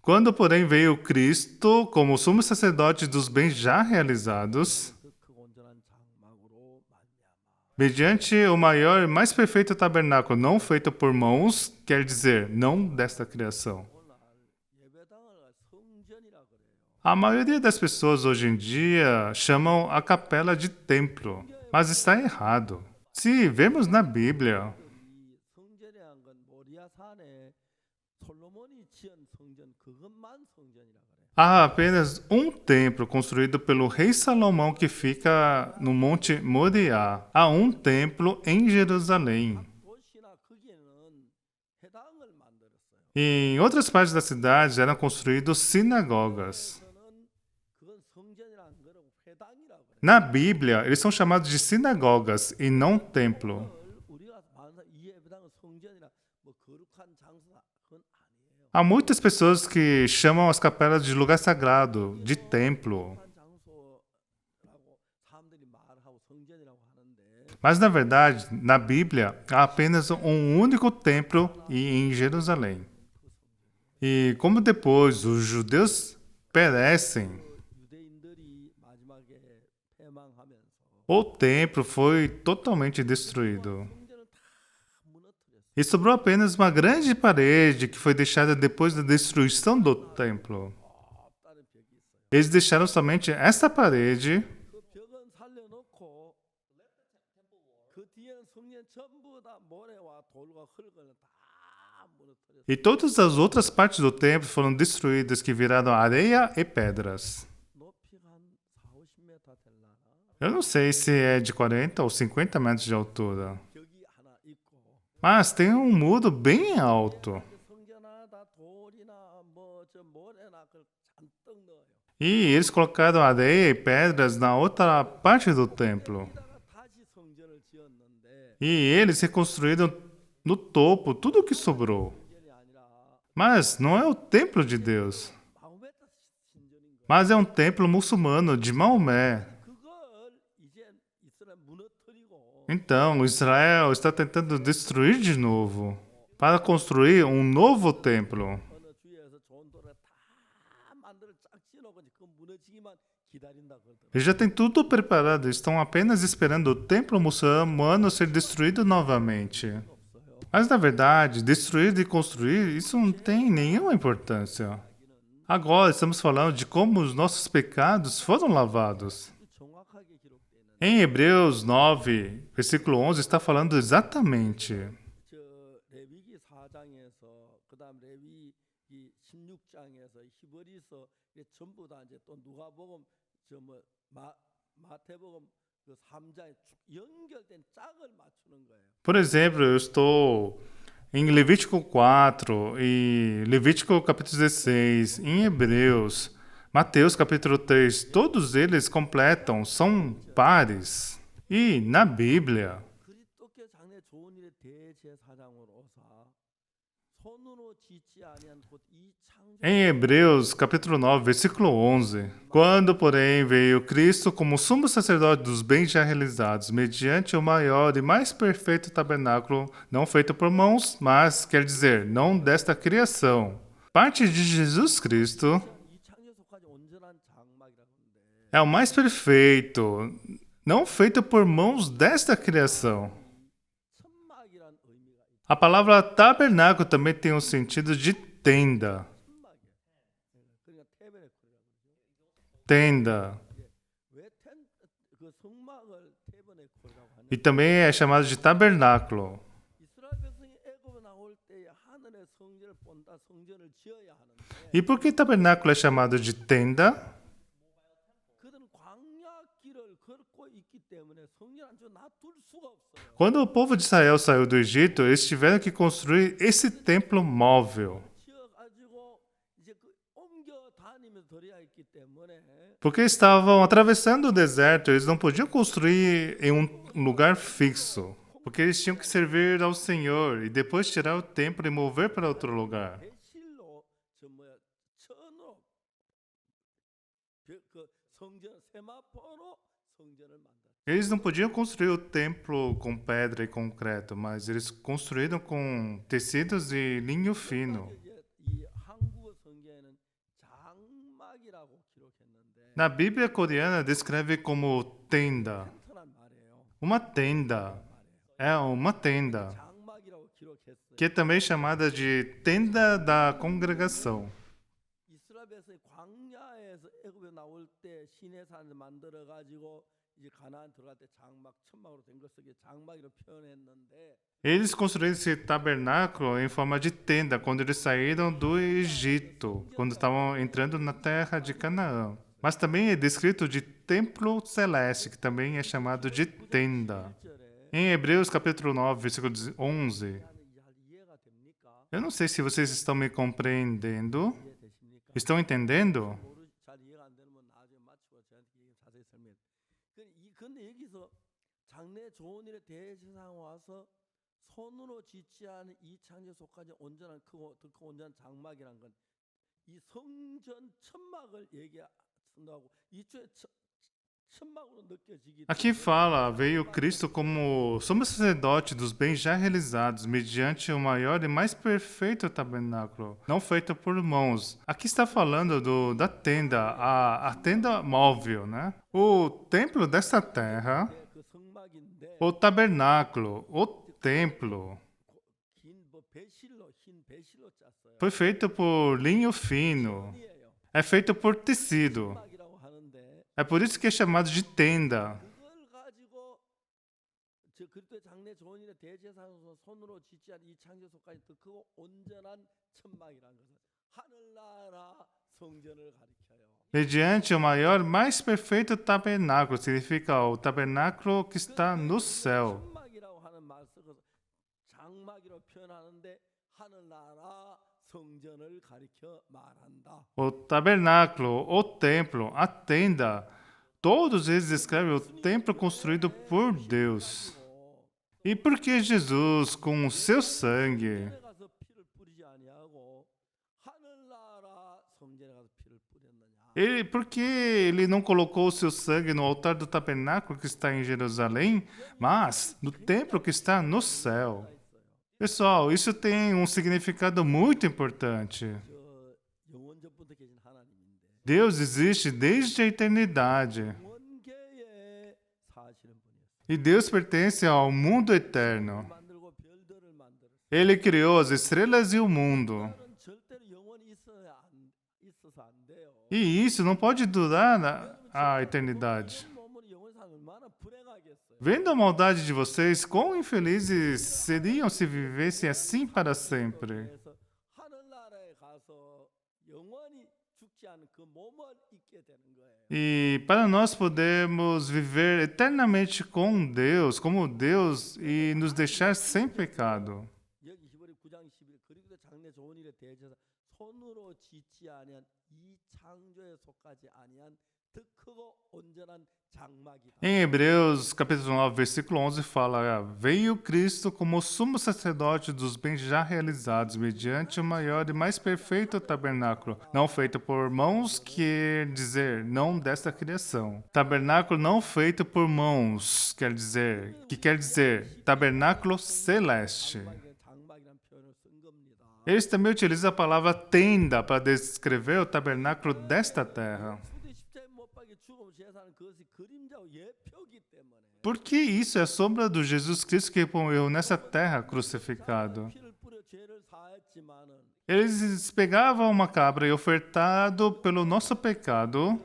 Quando, porém, veio Cristo como sumo sacerdote dos bens já realizados, 그 크고 온전한 장막으로 말미암아 mediante o maior e mais perfeito tabernáculo não feito por mãos, quer dizer, não desta criação. 오늘 예배당을 성전이라 그래요. A maioria das pessoas hoje em dia chamam a capela de templo, mas está errado. Se vemos na Bíblia, 이 성전이라는 건 모리아 산에 솔로몬이 지은 성전 그것만 성전이라 그래요. há apenas um templo construído pelo rei Salomão que fica no Monte Moriá. Há um templo em Jerusalém. 도시나 거기에는 회당을 만들었어요. Em outras partes da cidade eram construídas sinagogas. 그거는 그건 성전이라는 거라고 회당이라고 그래요. Na Bíblia, eles são chamados de sinagogas e não templo. 그걸 우리가 말하는 이 예배당은 성전이라 뭐 거룩한 장소다 그건 아니에요. Há muitas pessoas que chamam as capelas de lugar sagrado, de templo. 거룩한 장소라고 사람들이 말하고 성전이라고 하는데 Mas na verdade, na Bíblia, há apenas um único templo e em Jerusalém. E como depois os judeus perecem, 유대인들이 마지막에 패망하면서 o templo foi totalmente destruído. 성전을 다 무너뜨렸어요. E sobrou apenas uma grande parede que foi deixada depois da destruição do templo. 다른 벽이 있어요. Eles deixaram somente essa parede 그 벽은 살려놓고 그 뒤에는 성전 전부 다 모래와 돌과 흙을 다 무너뜨렸어요. e todas as outras partes do templo foram destruídas que viraram areia e pedras. 높이가 한 40-50m 될라나 Eu não sei se é de 40 ou 50 metros de altura, 벽이 하나 있고 mas tem um muro bem alto. 성전하다 돌이나 뭐 저 모래나 그걸 잔뜩 넣어요. E eles colocaram areia e pedras na outra parte do templo. 여기다가 다시 성전을 지었는데 E eles reconstruíram no topo tudo o que sobrou. 성전이 아니라 Mas não é o templo de Deus, 마호메트 신전인 거예요. mas é um templo muçulmano de Maomé. 그걸 이제 이스라엘 무너뜨리고 Então, Israel está tentando destruir de novo para construir um novo templo. 어느 주에서 좋은 돌을 다 만들어 쫙 지어놓고 이제 그 무너지기만 기다린다 그러더라고요. Eles já têm tudo preparado, estão apenas esperando o templo muçulmano ser destruído novamente. 없어요. Mas na verdade, destruir e construir, isso não tem nenhuma importância. Agora estamos falando de como os nossos pecados foram lavados. 정확하게 기록되어 있는 Em Hebreus 9, versículo 11, está falando exatamente. 저 레위기 4장에서 그다음 레위기 16장에서 히브리서 이게 전부 다 이제 또 누가복음 저뭐 마태복음 그 3장에 쭉 연결된 짝을 맞추는 거예요. Por exemplo, eu estou em Levítico 4 e Levítico capítulo 16, em Hebreus, Mateus capítulo 3, todos eles completam, são pares. E na Bíblia, 그리스도께 장래 좋은 일의 대제사장으로서 손으로 짓지 아니한 곧 이 창조 em Hebreus capítulo 9, versículo 11, quando, porém, veio Cristo como sumo sacerdote dos bens já realizados, mediante o maior e mais perfeito tabernáculo, não feito por mãos, mas, quer dizer, não desta criação. Parte de Jesus Cristo 이 창조 속까지 온전한 장막이라고 하는데 é o mais perfeito, não feito por mãos desta criação. 천막이란 의미가 있죠. A palavra tabernáculo também tem o sentido de tenda. 천막이에요. 그러니까 태베네콜이라고 그러죠. Tenda. 왜그 성막을 태베네콜이라고 하냐? E também é chamado de tabernáculo. 이스라엘 백성이 애굽에 나올 때에 하늘의 성전을 본다, 성전을 지어야 하는데 E por que tabernáculo é chamado de tenda? 그들은 광야 길을 걷고 있기 때문에 성전 안쪽 놔둘 수가 없어요. Quando o povo de Israel saiu do Egito, eles tiveram que construir esse templo móvel. 지어가지고 이제 그 옮겨 다니면서 드려야 했기 때문에 Porque estavam atravessando o deserto, eles não podiam construir em um lugar fixo. Porque eles tinham que servir ao Senhor e depois tirar o templo e mover para outro lugar. 배실로 저 뭐야 천으로 그 성전 세마포로 성전을 만들었어요. Eles não podiam construir o templo com pedra e concreto, mas eles construíram com tecidos e linho fino. 이제 이 한국어 성경에는 장막이라고 기록했는데 Na Bíblia coreana descreve como tenda. 텐트란 말이에요. Uma tenda. É uma tenda. 장막이라고 기록했어요. Que é também chamada de tenda da congregação. 이스라엘 백성이 광야에서 애굽에 나올 때 시내산을 만들어 가지고 이제 가나안 들어갈 때 장막 천막으로 된 것을 장막이라고 표현했는데 Eles construíram esse tabernáculo em forma de tenda quando eles saíram do Egito, quando estavam entrando na terra de Canaã. Mas também é descrito de templo celeste, que também é chamado de tenda. 1절에 Em Hebreus capítulo 9, versículo 11. 이해가 됩니까? Eu não sei se vocês estão me compreendendo. 이해되십니까? Estão entendendo? 잘 이해가 안 되면 나중에 맞추고 저한테 얘기 자세히 설명해. 근데 여기서 장래 좋은 일에 대제사장 와서 손으로 짓지 않은 이 창조 속까지 온전한 크고 온전한 장막이란 건 이 성전 천막을 얘기한다고 이쪽에 천막으로 느껴지기 Aqui fala, veio Cristo como sumo sacerdote dos bens já realizados, mediante o maior e mais perfeito tabernáculo, não feito por mãos. Aqui está falando da tenda, a tenda móvel, né? O templo desta terra, 그 성막인데 o tabernáculo, o templo, 흰 배실로 짰어요. foi feito por linho fino, 이에요. é feito por tecido. 천막이라고 하는데 É por isso que é chamado de tenda. 그걸 가지고 저 그리스도의 장래 좋은 일에 대제사장으로서 손으로 짓지 않은 이 창조 속까지 더 크고 온전한 천막이라는 것은 하늘나라 성전을 가리켜요. Mediante o maior, mais perfeito tabernáculo, significa o tabernáculo que está no céu. 천막이라고 하는 말 쓰고서 장막이라고 표현하는데 하늘나라 성전을 가리켜 말한다. O tabernáculo, o templo, a tenda, todos eles descrevem o templo construído por Deus. E por que Jesus, com o seu sangue, 성전에 가서 피를 뿌리지 아니하고 하늘나라 성전에 가서 피를 뿌렸느냐? por que ele não colocou o seu sangue no altar do tabernáculo que está em Jerusalém, mas no templo que está no céu? Pessoal, isso tem um significado muito importante. 저 영원전부터 계신 하나님인데 Deus existe desde a eternidade. 원계에 사시는 분이었어요. E Deus pertence ao mundo eterno. 만들고 별들을 만들었어요. Ele criou as estrelas e o mundo. 그는 절대로 영원히 있어서 안 돼요. E isso não pode durar a eternidade. 몸으로 영원히 사는 얼마나 불행하겠어요. Vendo a maldade de vocês, quão infelizes seriam se vivessem assim para sempre. 그래서 하늘나라에 가서 영원히 죽지 죽지 않은 그 몸을 입게 되는 거예요. E para nós podermos viver eternamente com Deus, como Deus, e nos deixar sem pecado. 여기 히브리 9장 11 그리고 장래 좋은 일에 대해서 손으로 짓지 아니한 이 창조에 속하지 아니한 더 크고 온전한 장막이다. Em Hebreus, capítulo 9, versículo 11, fala: Veio Cristo como sumo sacerdote dos bens já realizados, mediante o maior e mais perfeito tabernáculo, não feito por mãos, quer dizer, não desta criação. Tabernáculo não feito por mãos, quer dizer, tabernáculo celeste. 장막이라는 표현을 쓴 겁니다. Eles também utilizam a palavra tenda para descrever o tabernáculo desta terra. 수대 십자에 못 박혀 죽음 제사는 그것이 그림자와 예표기 때문에 Porque isso é a sombra do Jesus Cristo que morreu nessa terra crucificado. 피를 뿌려 죄를 사했지만은 Eles pegavam uma cabra e ofertado pelo nosso pecado,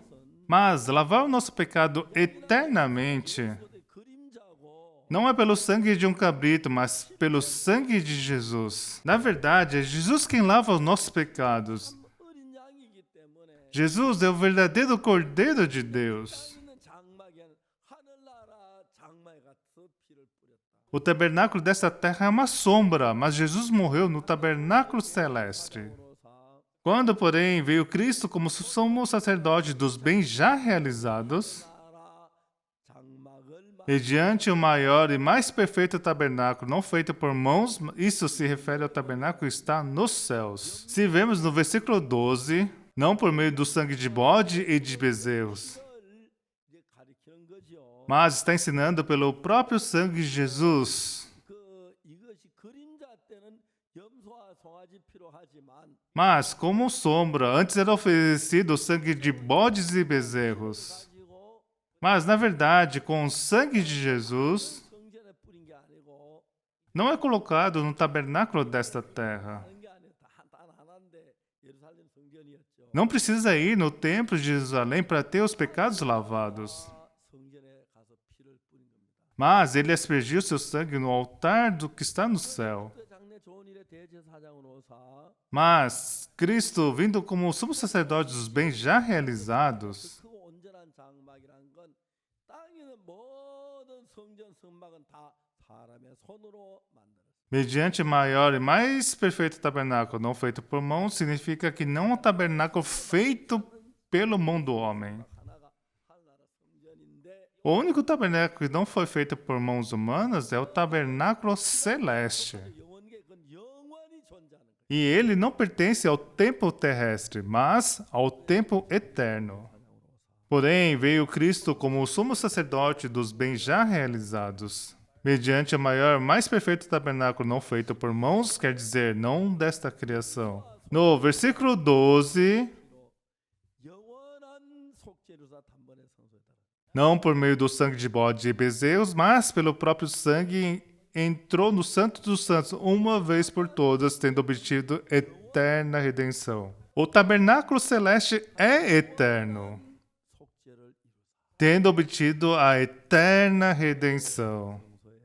mas lavar o nosso pecado eternamente 그것의 그림자고 não é pelo sangue de um cabrito, mas pelo sangue de Jesus. Na verdade, é Jesus quem lava os nossos pecados. 어린 양이기 때문에 Jesus é o verdadeiro Cordeiro de Deus. 있는 장막에는 하늘나라 장막에 가서 피를 뿌렸다. O tabernáculo dessa terra é uma sombra, mas Jesus morreu no tabernáculo celeste. Quando, porém, veio Cristo como sumo sacerdote dos bens já realizados, 나라 장막을 mediante o maior e mais perfeito tabernáculo, não feito por mãos, isso se refere ao tabernáculo que está nos céus. Se vemos no versículo 12, não por meio do sangue de bode e de bezerros, 이제 가리키는 거죠. mas está ensinando pelo próprio sangue de Jesus. 이것이 그림자 때는 염소와 송아지 필요하지만 Mas, como sombra, antes era oferecido o sangue de bodes e bezerros. 가지고 Mas, na verdade, com o sangue de Jesus, 성전에 뿌린 게 아니고 não é colocado no tabernáculo desta terra. 다른 게 아니라 단 하나인데 예루살렘 성전이었죠. Não precisa ir no templo de Jerusalém para ter os pecados lavados. 성전에 가서 피를 뿌린 겁니다. Mas ele aspergiu seu sangue no altar do que está no céu. 장래 좋은 일에 대제사장으로서 Mas Cristo, vindo como sumo sacerdote dos bens já realizados, 크고 온전한 장막이란 건 땅에 있는 모든 성전 성막은 다 사람의 손으로 만들었어요. mediante maior e mais perfeito tabernáculo, não feito por mãos, significa que não é um tabernáculo feito pelo mão do homem. 하나가 하늘나라 성전인데 O único tabernáculo que não foi feito por mãos humanas é o tabernáculo celeste. 영원계 그건 영원히 존재하는 거예요. E ele não pertence ao tempo terrestre, mas ao tempo eterno. Porém, veio Cristo como o sumo sacerdote dos bens já realizados, mediante o maior, mais perfeito tabernáculo não feito por mãos, quer dizer, não desta criação. No versículo 12, 영원한 속죄로서 단번에 성소에 따라 não por meio do sangue de bode e bezerros, mas pelo próprio sangue, entrou no Santo dos Santos uma vez por todas, tendo obtido eterna redenção. O tabernáculo celeste é eterno, 속죄를 이루사 tendo obtido a eterna redenção. 성소에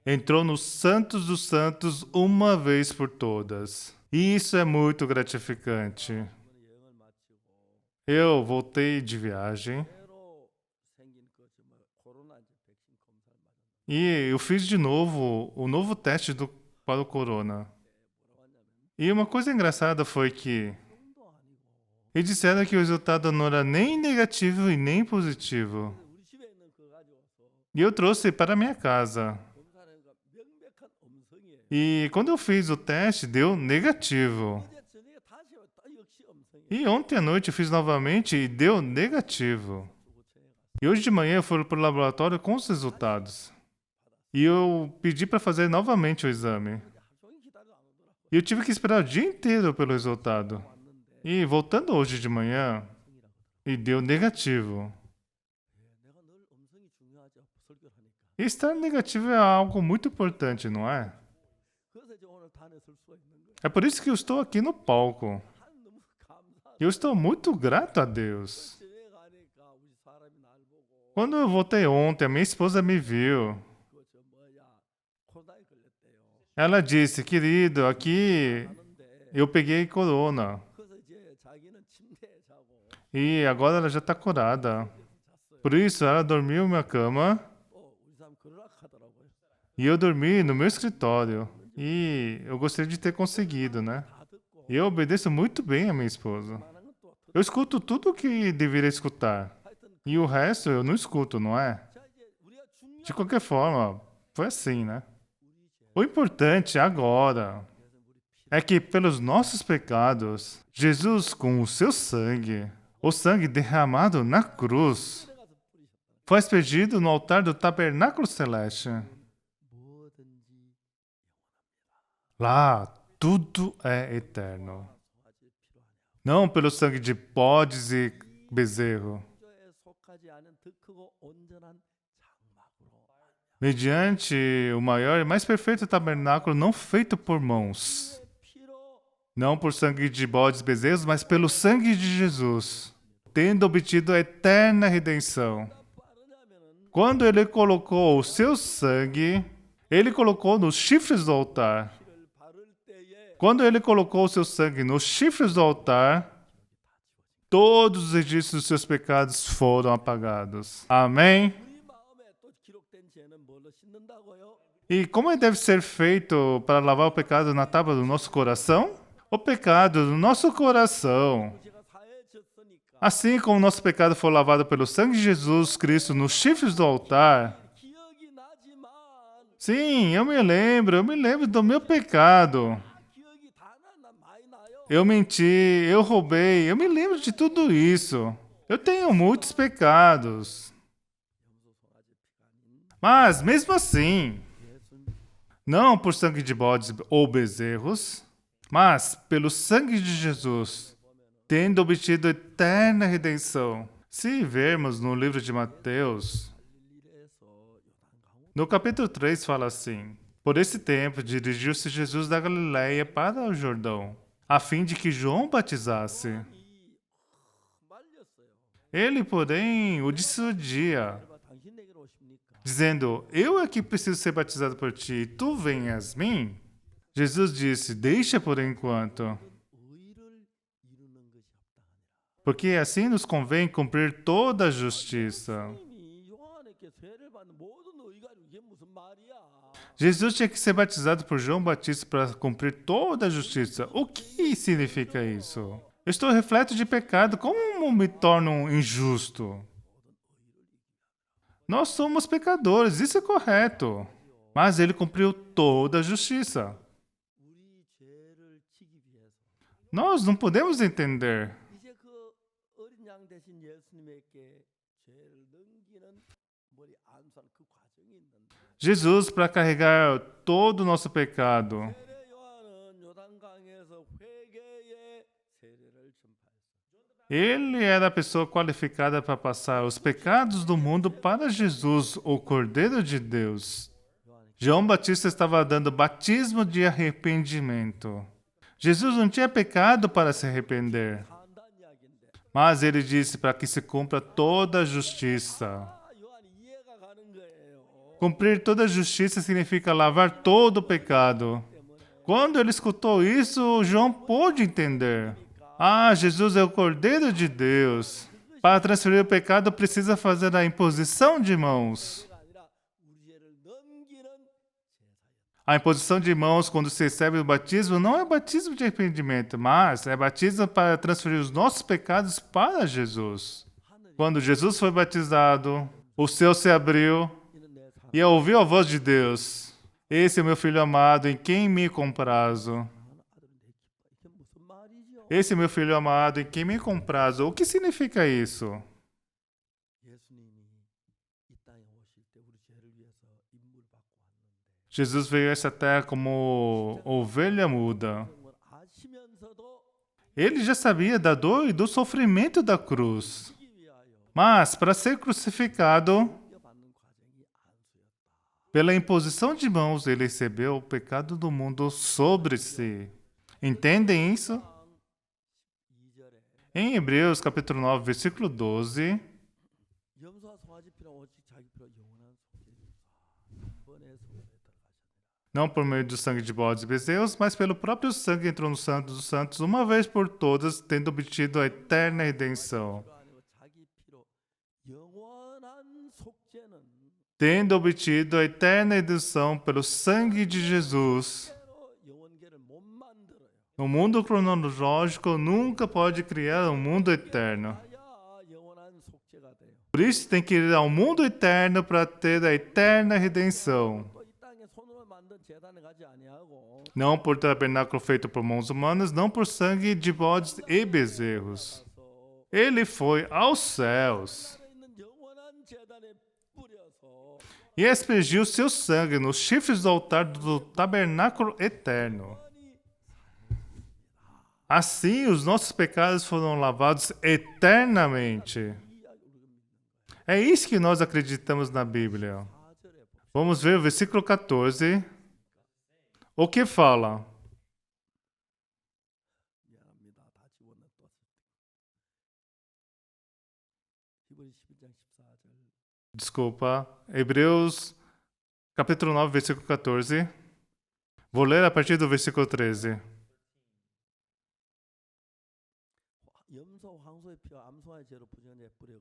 들어가. Entrou no Santos dos Santos uma vez por todas. E isso é muito gratificante. 이번에 여행을 마치고 Eu voltei de viagem 새로 생긴 거지 뭐 코로나 이제 백신 검사를 맞았는데 e eu fiz de novo o novo teste para o corona. 뭐라고 하냐면 E uma coisa engraçada foi que 도 아니고 eles disseram que o resultado não era nem negativo e nem positivo. 우리 집에 있는 거 가져와서 E eu trouxe para minha casa. 검사하니까 명백한 음성이에요. E quando eu fiz o teste, deu negativo. 어제 저녁에 다시 또 역시 음성이에요. E ontem à noite eu fiz novamente e deu negativo. 구체에 가서 E hoje de manhã eu fui para o laboratório com os resultados. E eu pedi para fazer novamente o exame. 이제 하루 종일 기다려 안 오더라고요. E eu tive que esperar o dia inteiro pelo resultado. 왔는데 E voltando hoje de manhã, 음성이라고 하더라고요. e deu negativo. 내가 늘 음성이 중요하죠. 설교를 하니까. E estar negativo é algo muito importante, não é? 그래서 이제 오늘 단에 설 수가 있는 거예요. É por isso que eu estou aqui no palco. 한 너무 감사하다. Eu estou muito grato a Deus. 집에 가니까 우리 사람이 날 보고 Quando eu voltei ontem, a minha esposa me viu. 그저 뭐야 코로나에 걸렸대요. Ela disse, querido, aqui 하는데 eu peguei corona. 그래서 이제 자기는 침대에 E agora ela já está curada. Por isso, ela dormiu na minha cama 우리 사람 그러락하더라고요. e eu dormi no meu escritório. E eu gostaria de ter conseguido, né? 다 듣고 E eu obedeço muito bem a minha esposa. 많은 것도 Eu escuto tudo o que deveria escutar. 하여튼 E o resto eu não escuto, não é? 자 이제 우리가 중요한 De qualquer forma, foi assim, né? 우리 죄 O importante agora 그래서 우리 피 é que pelos nossos pecados, Jesus, com o seu sangue, o sangue derramado na cruz, 가서 뿌리셨다. foi aspergido no altar do tabernáculo celeste. 뭐든지 Lá, tudo é eterno. 소화제 필요하냐. Não pelo sangue de bodes e bezerro. 창조에 속하지 않은 더 크고 온전한 장막으로 Mediante o maior e mais perfeito tabernáculo não feito por mãos. 피로 Não por sangue de bodes e bezerros, mas pelo sangue de Jesus. Tendo obtido a eterna redenção. 빠르냐면은 Quando ele colocou o seu sangue, ele colocou nos chifres do altar. 피를 바를 때에 Quando ele colocou o seu sangue nos chifres do altar, todos os registros dos seus pecados foram apagados. Amém? 우리 마음에 또 기록된 죄는 뭘로 씻는다고요? E como deve ser feito para lavar o pecado na tábua do nosso coração? O pecado do nosso coração. 죄가 사해졌으니까 Assim como o nosso pecado foi lavado pelo sangue de Jesus Cristo nos chifres do altar. 기억이 나지만 Sim, eu me lembro do meu pecado. 기억이 많이 나요. Eu menti, eu roubei, eu me lembro de tudo isso. Eu tenho muitos pecados. 염소 송아지 피가 아닌 Mas, mesmo assim, 예수님 não por sangue de bodes ou bezerros, mas pelo sangue de Jesus, tendo obtido eterna redenção. Se vermos no livro de Mateus, 갈릴리에서 요단강 no capítulo 3 fala assim: Por esse tempo dirigiu-se Jesus da Galiléia para o Jordão, a fim de que João batizasse. 이 말렸어요. Ele, porém, o dissuadia, 봐, 당신 내게로 오십니까? dizendo: Eu é que preciso ser batizado por ti, e tu venhas a mim? Jesus disse: Deixa por enquanto, 의를 이루는 것이 합당하니라. porque assim nos convém cumprir toda a justiça. 예수님이 요한에게 세례를 받는 모든 의가 이게 무슨 말이야? Jesus tinha que ser batizado por João Batista para cumprir toda a justiça. O que significa isso? Eu estou repleto de pecado, como me torno injusto? Nós somos pecadores, isso é correto. Mas ele cumpriu toda a justiça. 우리 죄를 지기 위해서 Nós não podemos entender. 이제 그 어린 양 대신 예수님에게 죄를 넘기는 머리 안수하는 그 과정이 있는데 Jesus, para carregar todo o nosso pecado, 세례 요한은 요단강에서 회개의 세례를 전파했어. ele era a pessoa qualificada para passar os pecados do mundo para Jesus, o Cordeiro de Deus. 요한이 João Batista estava dando batismo de arrependimento. Jesus não tinha pecado para se arrepender, 한다는 이야기인데 mas ele disse para que se cumpra toda a justiça. 요한이 이해가 가는 거예요. Cumprir toda a justiça significa lavar todo o pecado. Quando ele escutou isso, João pôde entender. Ah, Jesus é o Cordeiro de Deus. Para transferir o pecado, precisa fazer a imposição de mãos. 죄가 아니라 우리 죄를 넘기는 제사였다. A imposição de mãos, quando se recebe o batismo, não é batismo de arrependimento, mas é batismo para transferir os nossos pecados para Jesus. 하늘이 Quando Jesus foi batizado, o céu se abriu 이는 내 사랑 e ouviu a voz de Deus. Esse é o meu filho amado, em quem me comprazo. 아들은 내 기뻐. 이게 무슨 말이죠? Esse é meu filho amado, em quem me comprazo. O que significa isso? 예수님이 이 땅에 오실 때 우리 죄를 위해서 인물 받고 왔는데 Jesus veio a essa terra como ovelha muda. 걸 아시면서도 Ele já sabia da dor e do sofrimento da cruz. 지기 위하여 Mas, para ser crucificado, 넘겨받는 과정이 안수였다. pela imposição de mãos, ele recebeu o pecado do mundo sobre si. Entendem isso? 2절에 Em Hebreus, capítulo 9, versículo 12, 염소와 송아지 피랑 오직 자기 피로 영원한 속죄를 한 번에 속죄에 들어가셨느라. Não por meio do sangue de bodes e bezerros, mas pelo próprio sangue entrou no Santo dos Santos, uma vez por todas, tendo obtido a eterna redenção. 피가 아니고 자기 피로 영원한 속죄는 Tendo obtido a eterna redenção pelo sangue de Jesus. 절대로 영원계를 못 만들어요. O mundo cronológico nunca pode criar um mundo eterno. 가야 영원한 속죄가 돼요. Por isso tem que ir ao mundo eterno para ter a eterna redenção. 또 이 땅에 손으로 만든 제단에 가지 아니하고 Não por tabernáculo feito por mãos humanas, não por sangue de bodes e bezerros. 가서 Ele foi aos céus 하늘에 있는 영원한 제단에 뿌려서 e aspergiu seu sangue nos chifres do altar do tabernáculo eterno. 영원히 Assim, os nossos pecados foram lavados eternamente. 이 이야기를 우리가 믿는 거예요. É isso que nós acreditamos na Bíblia. 4절에 봅시다. Vamos ver o versículo 14. O que fala? 미안합니다. 다 집어넣었어. 히브리 11장 14절. Desculpa. Hebreus, capítulo 9, versículo 14. Vou ler a partir do versículo 13. 염소 황소의 피와 암소의 죄로 부정하여 뿌려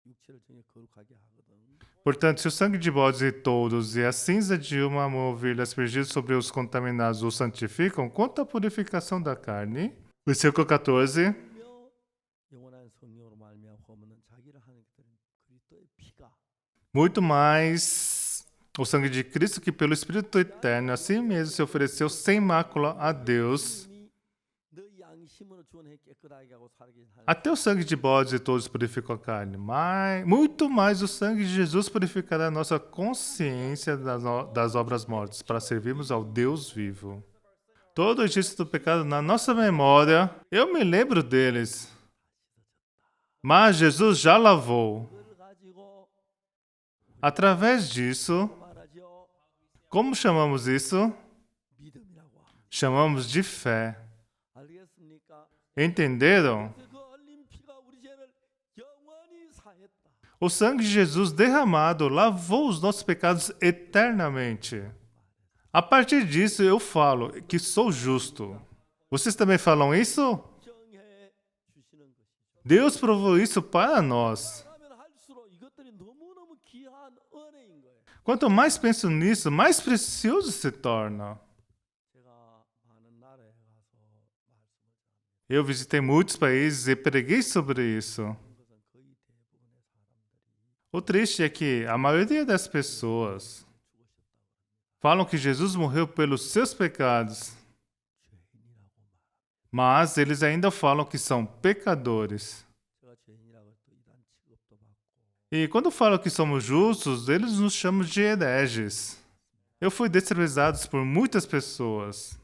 육체를 정해 거룩하게 하거든. Portanto, se o sangue de bodes e touros e a cinza de uma ovelha aspergidos sobre os contaminados os santificam, quanto à purificação da carne. Versículo 14. 며 영원한 성령으로 말미암아 허물은 자기를 하나님께 드린 그리스도의 피가 Muito mais o sangue de Cristo que pelo Espírito Eterno assim mesmo se ofereceu sem mácula a Deus. 이미 너희 양심으로 주원해 깨끗하게 하고 살게 하는 Até o sangue de bodes e touros purificou a carne, mas muito mais o sangue de Jesus purificará a nossa consciência das obras mortas, para servirmos ao Deus vivo. Todo o registro do pecado na nossa memória, eu me lembro deles. Mas Jesus já lavou. 그걸 가지고 Através disso, 말하죠. como chamamos isso? 믿음이라고 합니다. Chamamos de fé. 알겠습니까? Entenderam? 그 흘린 피가 우리 죄를 영원히 사했다. O sangue de Jesus derramado lavou os nossos pecados eternamente. A partir disso, eu falo que sou justo. Vocês também falam isso? 정해 주시는 것이죠. Deus provou isso para nós. 하면 할수록 이것들이 너무너무 귀한 은혜인 거예요. Quanto mais penso nisso, mais precioso se torna. 제가 많은 나라에 가서 말씀을 전합니다. Eu visitei muitos países e preguei sobre isso. 그런 것은 거의 대부분의 사람들이 O triste é que a maioria das pessoas falam que Jesus morreu pelos seus pecados, 죄인이라고 말합니다. mas eles ainda falam que são pecadores. 제가 죄인이라고 또 이단 취급도 받고 E quando falam que somos justos, eles nos chamam de hereges. Eu fui desprezado por muitas pessoas.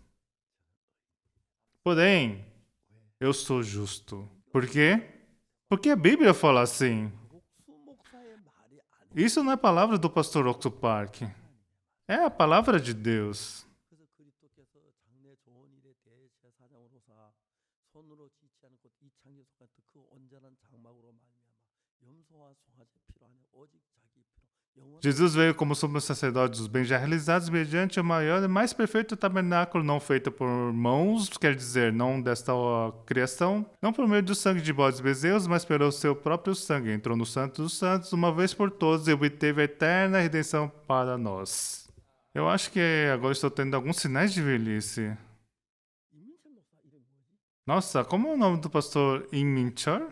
Porém, eu sou justo. Por quê? Porque a Bíblia fala assim. 목수 목사의 말이 아니에요. Isso não é palavra do pastor Octo Park. É a palavra de Deus. 그래서 그리스도께서 장래 좋은 일의 대제사장으로서 손으로 짓지 않고 이 창조 속한 그 온전한 장막으로 말미암아 염소와 송아지 피로 아니 오직 자기 피로 영원한 Jesus veio como sumo sacerdote dos bens já realizados mediante o maior e mais perfeito tabernáculo não feito por mãos, quer dizer, não desta criação, não por meio do sangue de bodes e bezerros, mas pelo seu próprio sangue. Entrou no Santo dos Santos uma vez por todas e obteve a eterna redenção para nós. Eu acho que agora estou tendo alguns sinais de velhice. 이민철 목사 이름이 뭐지? Nossa, como é o nome do pastor Im Min-chol?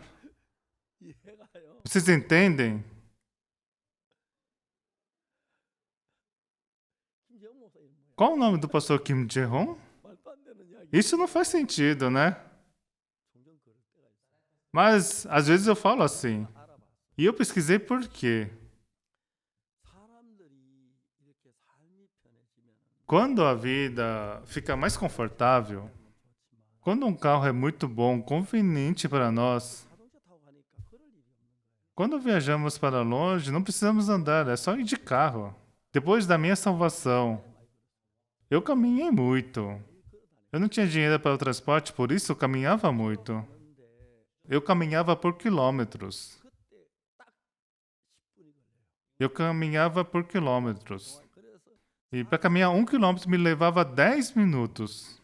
이해가요. Vocês entendem? 김재영 목사 이름 뭐야? Qual o nome do pastor Kim Jae-hong? 말도 안 되는 이야기. Isso não faz sentido, né? 종종 그럴 때가 있어요. Mas às vezes eu falo assim. 알아봤어. E eu pesquisei por quê. 사람들이 이렇게 삶이 편해지면 Quando a vida fica mais confortável, 좋지만 quando um carro é muito bom, conveniente para nós, 자동차 타고 가니까 걸을 일이 없는 거예요. quando viajamos para longe, não precisamos andar, é só ir de carro. Depois da minha salvação, eu caminhei muito. Eu não tinha dinheiro para o transporte, por isso eu caminhava muito. 그런데 Eu caminhava por quilômetros. 그때 딱 10분이 걸려요. Eu caminhava por quilômetros. 그래서 E para caminhar 1 quilômetro me levava 10 minutos.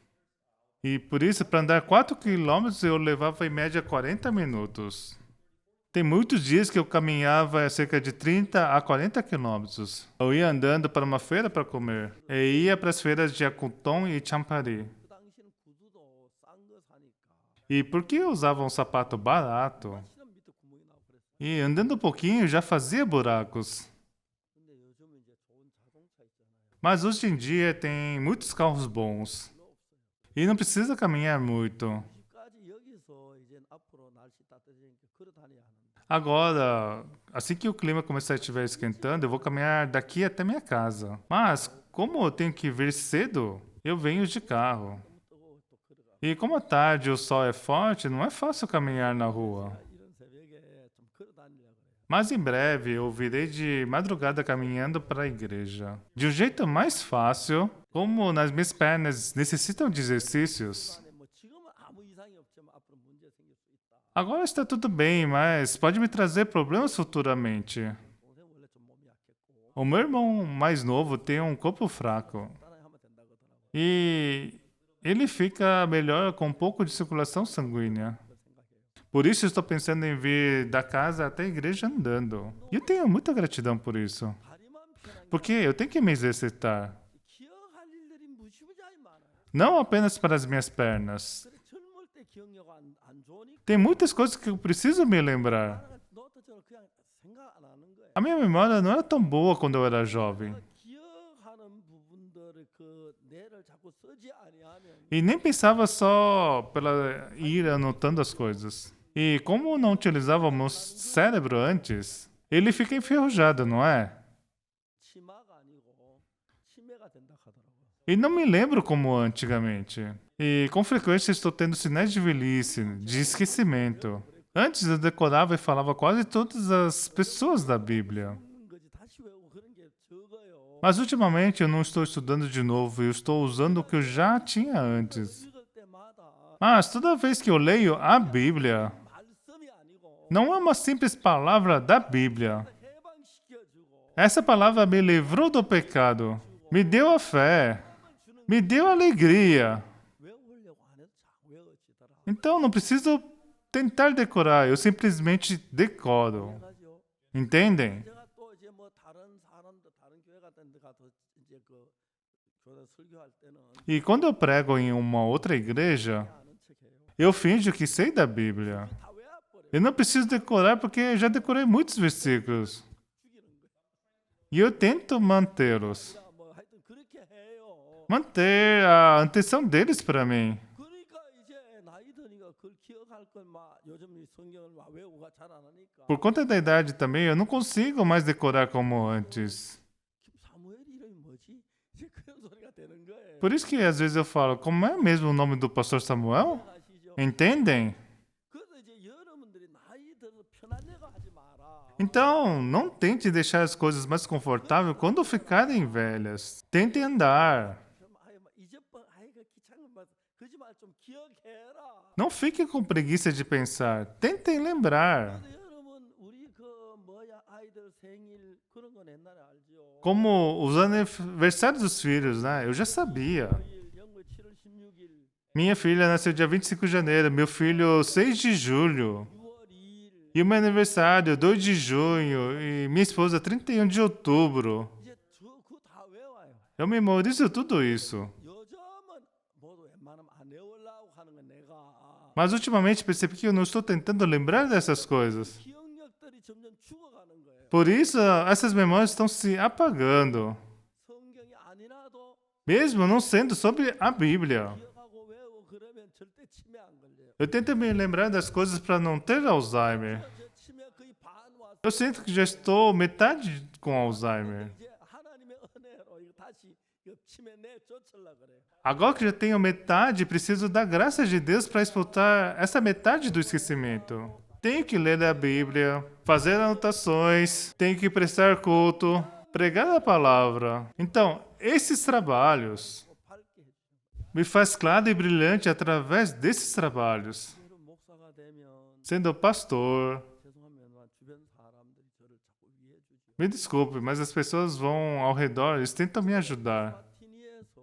E por isso, para andar 4 quilômetros, eu levava em média 40 minutos. Tem muitos dias que eu caminhava cerca de 30 a 40 quilômetros. Eu ia andando para uma feira para comer. E ia para as feiras de Akuton e Champari. 그 당시에는 구두도 싼 거 사니까 E por que eu usava um sapato barato? 신은 밑에 구멍이 나고 그랬어. E andando um pouquinho já fazia buracos. 근데 요즘은 이제 좋은 자동차 있잖아요. Mas hoje em dia tem muitos carros bons. 별로 없어요. E não precisa caminhar muito. 집까지 여기서 이제 앞으로 날씨 따뜻해지니까 걸어 다녀야 하는데. Agora, assim que o clima começar a estiver esquentando, eu vou caminhar daqui até minha casa. Mas, como eu tenho que vir cedo, eu venho de carro. 너무 뜨거워 또 걸어가. E como à tarde o sol é forte, não é fácil caminhar na rua. 이런 새벽에 좀 걸어 다니려고 그래요. Mas em breve eu virei de madrugada caminhando para a igreja. De um jeito mais fácil, como nas minhas pernas necessitam de exercícios. 안에 뭐 지금은 아무 이상이 없지만 앞으로 문제 생길 수 있다. Agora está tudo bem, mas pode me trazer problemas futuramente. 동생 원래 좀 몸이 약했고 O meu irmão mais novo tem um corpo fraco. 간단하게 하면 된다고 하더라고요. E ele fica melhor com um pouco de circulação sanguínea. 그걸 생각해요. Por isso estou pensando em vir da casa até a igreja andando. E eu tenho muita gratidão por isso. 다리만 편한 Porque eu tenho que me exercitar. 게 기억할 일들이 무지무지하게 많아요. Não apenas para as minhas pernas. 그래 젊을 때 기억력 안 좋으니까 Tem muitas coisas que eu preciso me lembrar. 너도 저는 그냥 생각 안 하는 거예요. A minha memória não era tão boa quando eu era jovem. 기억하는 부분들을 그 뇌를 자꾸 쓰지 아니하면 E nem pensava só pela ir anotando as coisas. E como não utilizava o meu cérebro antes, ele fica enferrujado, não é? 치마가 아니고 치매가 된다 하더라고요. E não me lembro como antigamente. E com frequência estou tendo sinais de velhice, de esquecimento. Antes eu decorava e falava quase todas as pessoas da Bíblia. 읽는 거지 다시 외우고 그런 게 적어요. Mas ultimamente eu não estou estudando de novo, eu estou usando o que eu já tinha antes. 읽을 때마다 Mas toda vez que eu leio a Bíblia, 말씀이 아니고 não é uma simples palavra da Bíblia. 해방시켜주고 Essa palavra me livrou do pecado, me deu a fé, me deu alegria. 외우려고 안 해도 잘 외워지더라. Então não preciso tentar decorar, eu simplesmente decoro. 가지고 Entendem? 제가 또 이제 뭐 다른 사람들 다른 교회 같은 데 가서 이제 그 교회 설교할 때는 E quando eu prego em uma outra igreja, 아는 척해요. eu finjo que sei da Bíblia. 다 외워버려. Eu não preciso decorar porque já decorei muitos versículos. 죽이는 거야. E eu tento mantê-los. 야, 뭐 하여튼 그렇게 해요. Manter a atenção deles para mim. 그러니까 이제 나이 드니까 그걸 기억할 걸 막 요즘 이 성경을 막 외우가 잘 안 하니까 Por conta da idade também, eu não consigo mais decorar como antes. 사무엘 이름이 뭐지? 이제 그런 소리가 되는 거예요. Por isso que às vezes eu falo, como é mesmo o nome do pastor Samuel? 아시죠? Entendem? 그래서 이제 여러분들이 나이 들어서 편하려고 하지 마라. Então, não tente deixar as coisas mais confortáveis quando ficarem velhas. Tente andar. 좀 아예 막 잊어버 아이가 귀찮은 말 그러지 말좀 기억해라. Não fique com preguiça de pensar. Tentem lembrar. 그래서 여러분 우리 그 뭐야 아이들 생일 그런 건 옛날에 알죠. Como os aniversários dos filhos, né? Eu já sabia. 영월 7월 16일, Minha filha nasceu dia 25 de janeiro, meu filho 6 de julho. 6월 2일. E o meu aniversário 2 de junho e minha esposa 31 de outubro. 이제 그거 다 외워요. Eu memorizo tudo isso. 요즘은 모두 웬만하면 안 외우려고 하는 건 내가 Mas ultimamente percebi que eu não estou tentando lembrar dessas coisas. 기억력들이 점점 죽어가는 거예요. Por isso, essas memórias estão se apagando. 성경이 아니라도 Mesmo não sendo sobre a Bíblia. 기억하고 외우고 그러면 절대 치매 안 걸려요. Eu tento me lembrar das coisas para não ter Alzheimer. 저 치매 거의 반 왔어. Eu sinto que já estou metade com Alzheimer. 이제 하나님의 은혜로 이거 다시 이 치매 내 쫓으려고 그래요. Agora que já tenho metade, preciso da graça de Deus para explotar essa metade do esquecimento. Tenho que ler a Bíblia, fazer anotações, tenho que prestar culto, pregar a palavra. Então, esses trabalhos 뭐 밝게 해주죠. me faz claro e brilhante através desses trabalhos. 여러분 목사가 되면 Sendo pastor, 죄송하면 주변 사람들이 저를 자꾸 위해 주죠. Me desculpe, mas as pessoas vão ao redor, eles tentam me ajudar. 마티니에서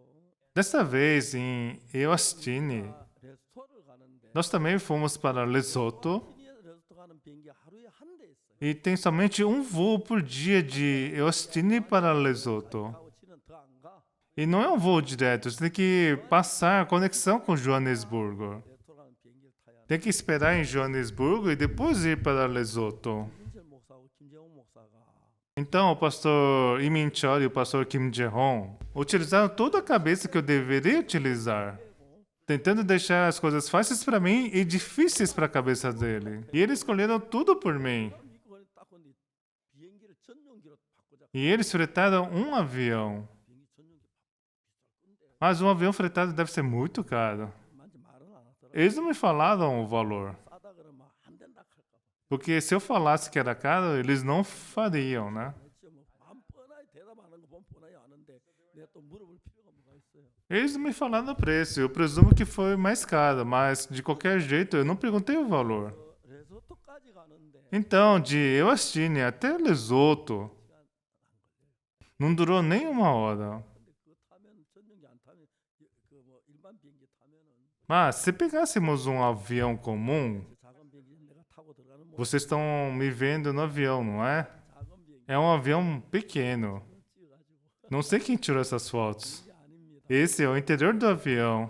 Desta vez, em Eostine, 레스토를 가는데 nós também fomos para Lesoto 마티니에서 레스토 가는 비행기 하루에 한 대 있어요. e tem somente um voo por dia de Eostine para Lesoto. 가고 지는 더 안 가. E não é um voo direto, você tem que passar a conexão com Joanesburgo. 레스토 가는 비행기를 타야 Tem que esperar em Joanesburgo e depois ir para Lesoto. 김인철 목사하고 김재홍 목사가 Então, o pastor Imin Chol e o pastor Kim Jae-hong utilizaram toda a cabeça que eu deveria utilizar, tentando deixar as coisas fáceis para mim e difíceis para a cabeça dele. E eles escolheram tudo por mim. 미국을 딱 건데 비행기를 전용기로 바꾸자. E eles fretaram um avião. 비행기 전용기 비쌀 건데 Mas um avião fretado deve ser muito caro. 만지 말은 안 하더라. Eles não me falaram o valor. 싸다 그러면 안 된다 할까 봐. Porque se eu falasse que era caro, eles não fariam, né? 진짜 뭐맘 뻔하게 대답하는 거 보면 뻔하게 아는데 내가 또 물어볼 필요가 뭐가 있어요. Eles não me falaram o preço. Eu presumo que foi mais caro, mas de qualquer jeito eu não perguntei o valor. 레소토까지 가는데 Então, de Eostine até Lesoto, não durou nem uma hora. 근데 그거 타면 전용기 안 타면 그 뭐 일반 비행기 타면은 Mas se pegássemos um avião comum, 그 작은 비행기 내가 타고 들어가는 뭐 vocês estão me vendo no avião, não é? 작은 비행기 É um avião pequeno. 찍어가지고 Não sei quem tirou essas fotos. 이게 아닙니다. Esse é o interior do avião.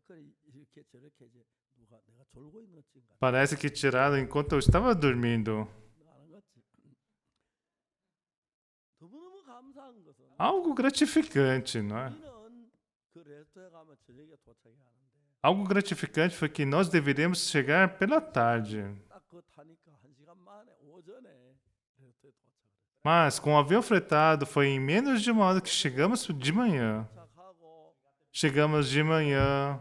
그래 이렇게 저렇게 이제 누가 내가 졸고 있는 거 찍은 거 Parece que tiraram enquanto eu estava dormindo. 아는 거지. 너무너무 감사한 것은 Algo gratificante, não é? 우리는 그 레스토랑에 가면 저녁에 도착해야 하는데 Algo gratificante foi que nós deveríamos chegar pela tarde. 딱 그거 타니까 1시간 만에 오전에 레스토랑에 도착을 Mas com o avião fretado foi em menos de uma hora que chegamos de manhã. 도착하고 Chegamos de manhã,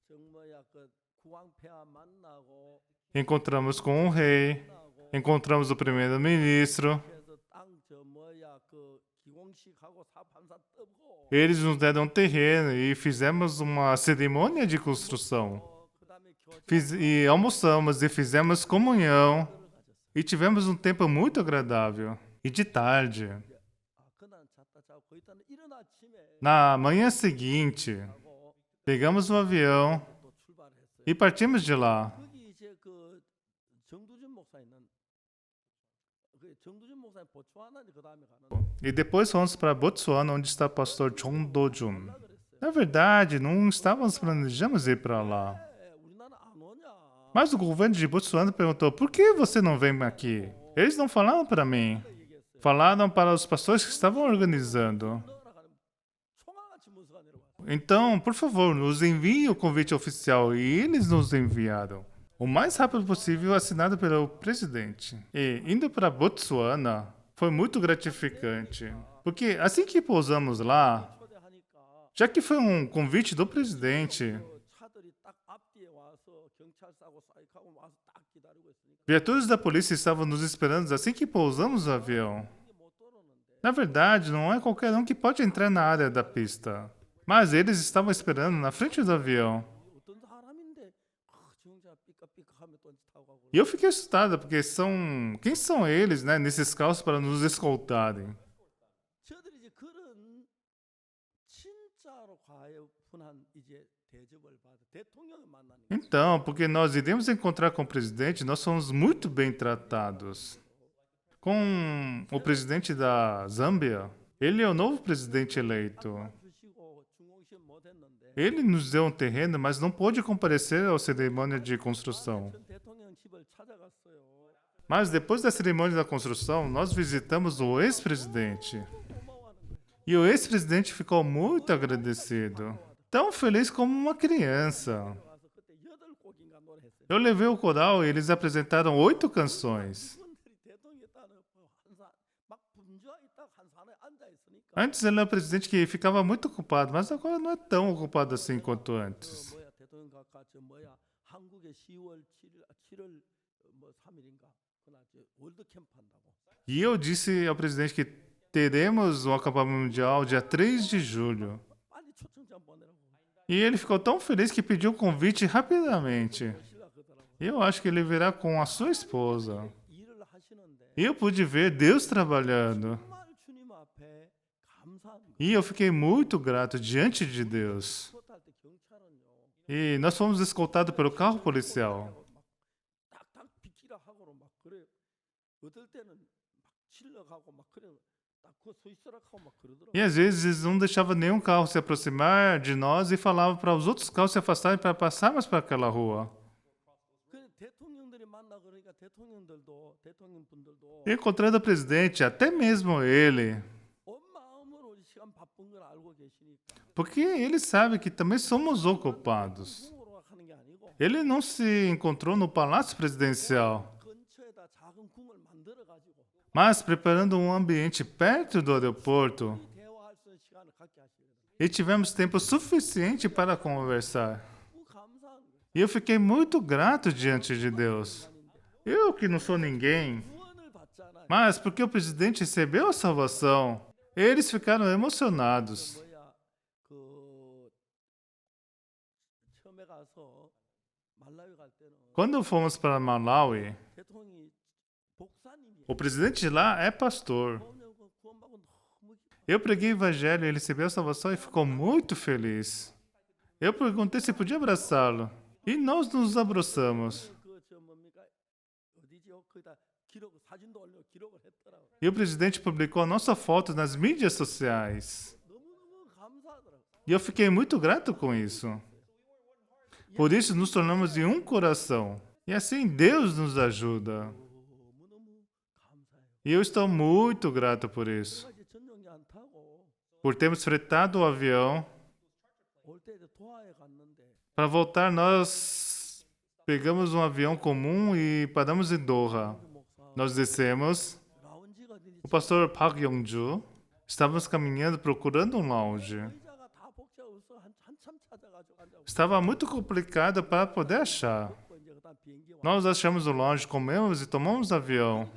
정말야 그 국왕폐하 만나고 encontramos com o rei, 만나고 encontramos o primeiro-ministro. 그래서 땅저 뭐야 그 기공식하고 사판사 뜨고 Eles nos deram um terreno e fizemos uma cerimônia de construção. 그다음에 교제 E almoçamos e fizemos comunhão 들어가졌어요. e tivemos um tempo muito agradável. E de tarde, 아 그날 잤다 자고 거의 다 이른 아침에 na manhã seguinte, 하고 pegamos o avião 또 출발했어요. e partimos de lá. 거기 이제 그 정두준 목사 있는 그 정두준 목사님 보츠와나 그 다음에 가는 E depois fomos para Botsuana, onde está o pastor John Dojun. 라 그랬어요. Na verdade, não estávamos planejando ir para lá. 우리나라 안 오냐? Mas o governo de Botsuana perguntou: por que você não vem aqui? Eles não falaram para mim. 얘기했어요. Falaram para os pastores que estavam organizando. 넣으라 가면 총알같이 문서가 내려왔어요. Então, por favor, nos envie o convite oficial. E eles nos enviaram. O mais rápido possível, assinado pelo presidente. E indo para Botsuana, foi muito gratificante. Porque assim que pousamos lá, 초대하니까 já que foi um convite do presidente, 그 차들이 딱 앞뒤에 와서 경찰서하고 사이카고 와서 딱 기다리고 있으니까 viaturas da polícia estavam nos esperando assim que pousamos no avião. 이게 못 들어오는데 Na verdade, não é qualquer um que pode entrar na área da pista. Mas eles estavam esperando na frente do avião. 어떤 사람인데 정자 삐까삐까하면 또 타고 가고 E eu fiquei assustado, porque são... Quem são eles, né, nesses carros para nos escoltarem? 저들이 이제 그런 진짜로 과분한 이제 대접을 받아 대통령을 만나는 거예요. Então, porque nós iríamos encontrar com o presidente, nós fomos muito bem tratados. Com o presidente da Zâmbia, ele é o novo presidente eleito. 주시고 중공신 못 했는데 Ele nos deu um terreno, mas não pôde comparecer à cerimônia de construção. 전 대통령 집을 찾아갔어요. Mas depois da cerimônia da construção, nós visitamos o ex-presidente. 고마워하는 거예요. E o ex-presidente ficou muito agradecido. Tão feliz como uma criança. 와서 그때 8곡인가 노래했어요. Eu levei o coral e eles apresentaram 8 canções. 이분들이 대통령이 있다는 막 분주하 있다 한 산에 앉아 있으니까 Antes ele era um presidente que ficava muito ocupado, mas agora não é tão ocupado assim quanto antes. 뭐야 대통령 각각 저 뭐야 한국에 10월 7월 뭐 3일인가 그날 저 월드 캠프 한다고. E eu disse ao presidente que teremos o acampamento mundial dia 3 de julho. 빨리 초청장 보내라고. E ele ficou tão feliz que pediu o convite rapidamente. 시라 그러더라고. Eu acho que ele virá com a sua esposa. 일을 하시는데 E eu pude ver Deus trabalhando. 정말 주님 앞에 감사한 거예요. E eu fiquei muito grato diante de Deus. 탈 때 경찰은요. E nós fomos escoltados pelo carro policial. 막 딱딱 비키라 하고로 막 그래. 어떨 때는 막 질러가고 막 그래. 딱 그 서 있으라 하고 막 그러더라고요. E às vezes eles não deixavam nenhum carro se aproximar de nós e falavam para os outros carros se afastarem para passarmos para aquela rua. 그 대통령들이 만나 그러니까 대통령 분들도 E encontrando o presidente, até mesmo ele, 온 마음으로 우리 시간 바쁜 걸 알고 계시니까 porque ele sabe que também somos ocupados. 궁으로 하는 게 아니고 Ele não se encontrou no palácio presidencial, 근처에다 작은 궁을 만들어 가지고 mas preparando um ambiente perto do aeroporto. 대화할 수 있는 시간을 갖게 하시거든요. E tivemos tempo suficiente para conversar. 감사한 거예요. E eu fiquei muito grato diante de Deus. Eu que não sou ninguém, 구원을 받잖아요. mas porque o presidente recebeu a salvação, eles ficaram emocionados. 뭐야 그 처음에 가서 말라위 갈 때는 Quando fomos para Malawi, 대통령이 목사님이 o presidente de lá é pastor. 구원받고 너무 Eu preguei o evangelho, ele recebeu a salvação e ficou muito feliz. Eu perguntei se podia abraçá-lo. E nós nos abraçamos. 그저 뭡니까 어디죠? 거기다 기록 사진도 올려 기록을 했더라고. E o presidente publicou a nossa foto nas mídias sociais. 너무너무 감사하더라고. E eu fiquei muito grato com isso. Por isso nos tornamos em um coração. E assim Deus nos ajuda. 너무너무 감사해요. E eu estou muito grato por isso. 제가 이제 전용기 안 타고 Por termos fretado o avião. 올 때 도하에 갔는데 Para voltar, nós pegamos um avião comum e paramos em Doha. 목사 Nós descemos. 라운지가 어딘지 O pastor Park Yong-ju. Estávamos caminhando procurando um lounge. 의자가 다 복잡 없어 한참 찾아가지고 앉아. Estava muito complicado para poder achar. 이제 그다음 비행기 와. Nós achamos o lounge, comemos e tomamos avião.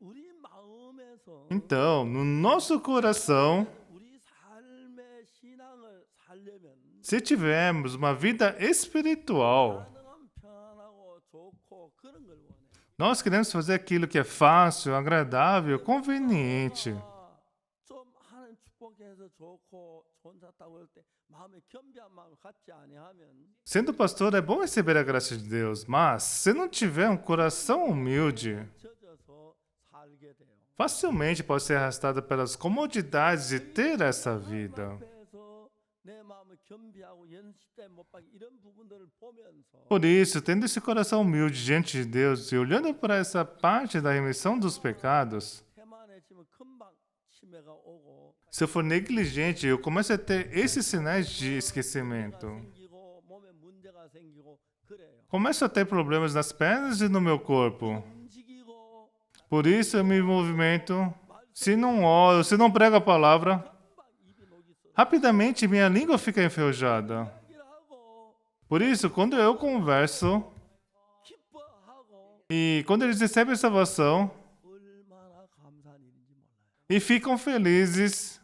우리 마음에서 Então, no nosso coração, 우리 삶의 신앙을 살려면 se tivermos uma vida espiritual, 가능한 편안하고 좋고 그런 걸 원해. nós queremos fazer aquilo que é fácil, agradável, conveniente. 좀 하는 축복해서 좋고 좋은 샀다고 할 때 마음에 겸비한 마음을 갖지 아니하면 Sendo pastor, é bom receber a graça de Deus, mas se não tiver um coração humilde, 젖어서 살게 돼요. facilmente pode ser arrastado pelas comodidades de ter essa vida. 앞에서 내 마음을 겸비하고 연습때 못 받기 이런 부분들을 보면서 Por isso, tendo esse coração humilde diante de Deus e olhando para essa parte da remissão dos pecados, 태만해지면 금방 치매가 오고 se eu for negligente, eu começo a ter esses sinais de esquecimento. 생기고 몸에 문제가 생기고 그래요. Começo a ter problemas nas pernas e no meu corpo. 움직이고 Por isso eu me movimento. Se não oro, se não prego a palavra, 금방 입이 녹이 써. rapidamente minha língua fica enferrujada. 하고 Por isso, quando eu converso 기뻐하고 e quando eles recebem a salvação 얼마나 감사한 일인지 몰라요. e ficam felizes,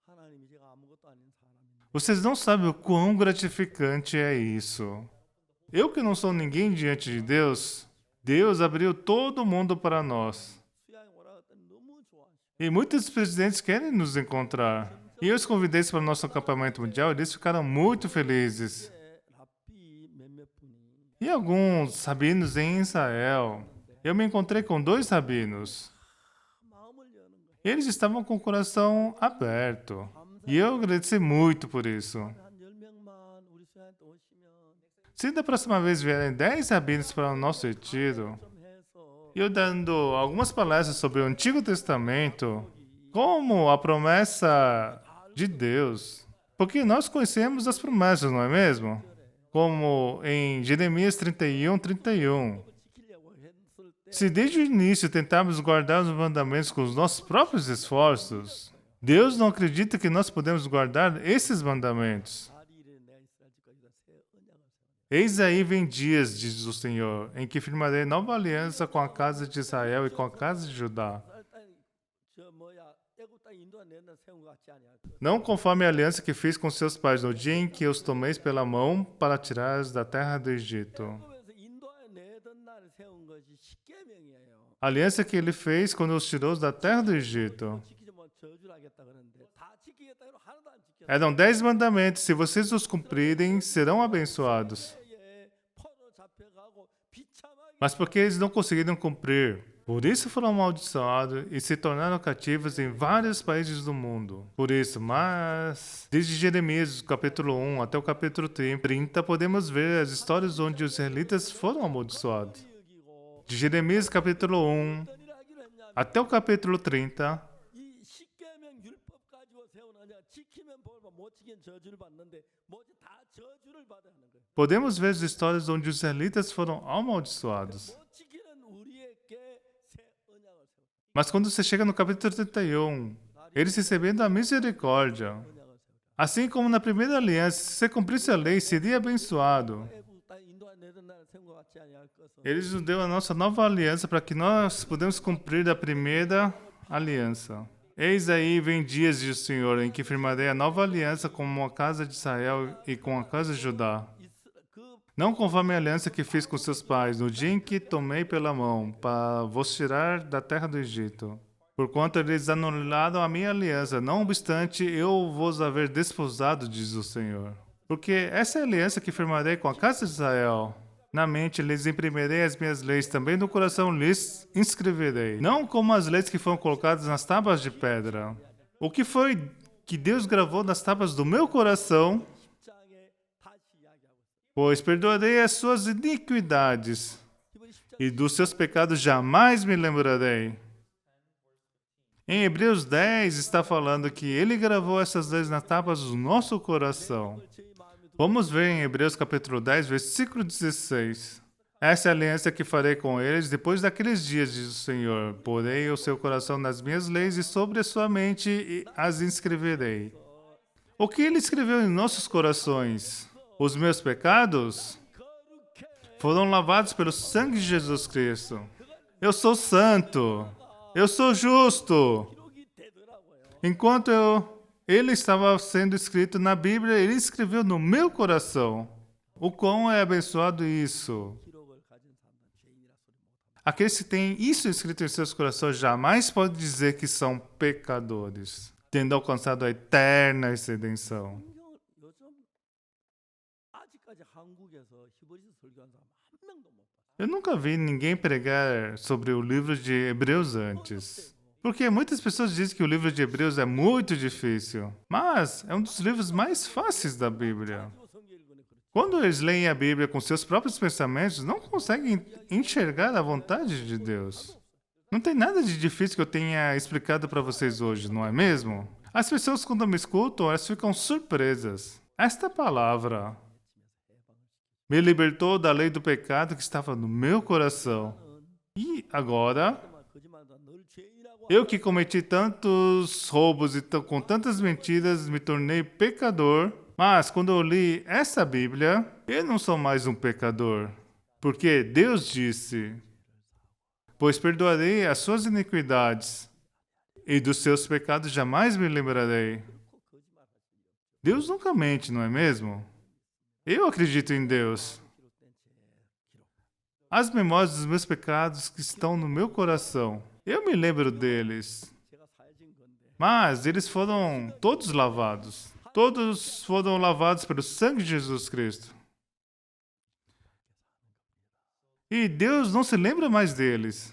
하나님이 제가 아무것도 아닌 사람입니다. vocês não sabem o quão gratificante é isso. Eu que não sou ninguém diante de Deus, Deus abriu todo mundo para nós. 수양이 오라 했더니 너무 좋아하시고 E muitos presidentes querem nos encontrar. E eu os convidei para o nosso acampamento mundial e eles ficaram muito felizes. 랍비 몇몇 분이 E alguns rabinos em Israel. Eu me encontrei com 2 rabinos. 마음을 여는 거예요. E eles estavam com o coração aberto. E eu agradeci muito por isso. 한 10명만 우리 수양한테 오시면 Se da próxima vez vierem 10 rabinos para o nosso retiro, 좀 해서 e eu dando algumas palestras sobre o Antigo Testamento, como a promessa de Deus. Porque nós conhecemos as promessas, não é mesmo? Como em Jeremias 31, 31. 지키려고 했을 때 Se desde o início tentarmos guardar os mandamentos com os nossos próprios esforços, Deus não acredita que nós podemos guardar esses mandamentos. 다리를 내가 이스라엘 집까지 새 언약을 세워. Eis aí vem dias, diz o Senhor, em que firmarei nova aliança com a casa de Israel e com a casa de Judá. 일단 저 뭐야 애국 땅 인도가 내는 세운 것 같지 않냐? Não conforme a aliança que fiz com seus pais no dia em que os tomei pela mão para tirar-os da terra do Egito. 애굽에서 인도에 내던 날 세운 것이 십계명이에요. A aliança que ele fez quando os tirou da terra do Egito. 지키지면 저주를 하겠다 그러는데 다 지키겠다 해도 하나도 안 지켰어요. Eram 10 mandamentos. Se vocês os cumprirem, serão abençoados. 포로 잡혀가고 비참하게 Mas porque eles não conseguiram cumprir, por isso foram amaldiçoados e se tornaram cativos em vários países do mundo. Por isso, mas, desde Jeremias, capítulo 1 até o capítulo 30, podemos ver as histórias onde os israelitas foram amaldiçoados. 여기고 De Jeremias, capítulo 1 어떤 일을 하기로 했냐면 até o capítulo 30, 이 십계명 율법 가지고 세우느냐 지키면 복 못 지키면 저주를 받는데 뭐지 다 저주를 받아야 하는 거예요. podemos ver as histórias onde os israelitas foram amaldiçoados. 못 지키는 우리에게 새 언약을 세워. Mas quando você chega no capítulo 31, eles recebendo a misericórdia, 언약을 세워. assim como na primeira aliança, se você cumprisse a lei, seria abençoado. 애국 땅 인도한 내던 날 세운 것 같지 아니할 것은 Ele nos deu a nossa nova aliança para que nós pudemos cumprir a primeira aliança. Eis aí vem dias, diz o Senhor, em que firmarei a nova aliança com a casa de Israel e com a casa de Judá. 그 Não conforme a aliança que fiz com seus pais, no dia em que tomei pela mão, para vos tirar da terra do Egito. Porquanto eles anularam a minha aliança, não obstante eu vos haver desposado, diz o Senhor. Porque essa é a aliança que firmarei com a casa de Israel. Na mente lhes imprimirei as minhas leis, também no coração lhes inscreverei. Não como as leis que foram colocadas nas tábuas de pedra. O que foi que Deus gravou nas tábuas do meu coração? 장에 다시 이야기하고 있어요. Pois perdoarei as suas iniquidades, 이번 10장 e dos seus pecados jamais me lembrarei. Em Hebreus 10 está falando que ele gravou essas leis nas tábuas do nosso coração. 저희 마음이 Vamos ver em Hebreus capítulo 10, versículo 16. Essa é a aliança que farei com eles depois daqueles dias, diz o Senhor. Porei o seu coração nas minhas leis e sobre a sua mente e as inscreverei. O que ele escreveu em nossos corações? Os meus pecados 거룩해 foram lavados pelo sangue de Jesus Cristo. Eu sou santo. Eu sou justo. 기록이 되더라고요. Enquanto ele estava sendo escrito na Bíblia, ele escreveu no meu coração. O quão é abençoado isso. 기록을 가진 사람은 죄인이라 소리 못합니다. Aqueles que têm isso escrito em seus corações jamais podem dizer que são pecadores, tendo alcançado a eterna redenção. 성경을 요즘 아직까지 한국에서 히브리서 설교한 사람 한 명도 못 봤어요. Eu nunca vi ninguém pregar sobre o livro de Hebreus antes. Porque muitas pessoas dizem que o livro de Hebreus é muito difícil. Mas é um dos livros mais fáceis da Bíblia. 그리고 성경 읽으니 그렇죠. Quando eles leem a Bíblia com seus próprios pensamentos, não conseguem enxergar a vontade de Deus. Não tem nada de difícil que eu tenha explicado para vocês hoje, não é mesmo? As pessoas, quando me escutam, elas ficam surpresas. Esta palavra me libertou da lei do pecado que estava no meu coração. E agora, 거짓말도 늘 죄인이라고 eu que cometi tantos roubos e com tantas mentiras, me tornei pecador. Mas quando eu li essa Bíblia, eu não sou mais um pecador. Porque Deus disse: pois perdoarei as suas iniquidades, e dos seus pecados jamais me lembrarei. Deus nunca mente, não é mesmo? Eu acredito em Deus. As memórias dos meus pecados que estão no meu coração, eu me lembro deles. 제가 사해진 건데 Mas eles foram todos lavados. Todos foram lavados pelo sangue de Jesus Cristo. E Deus não se lembra mais deles.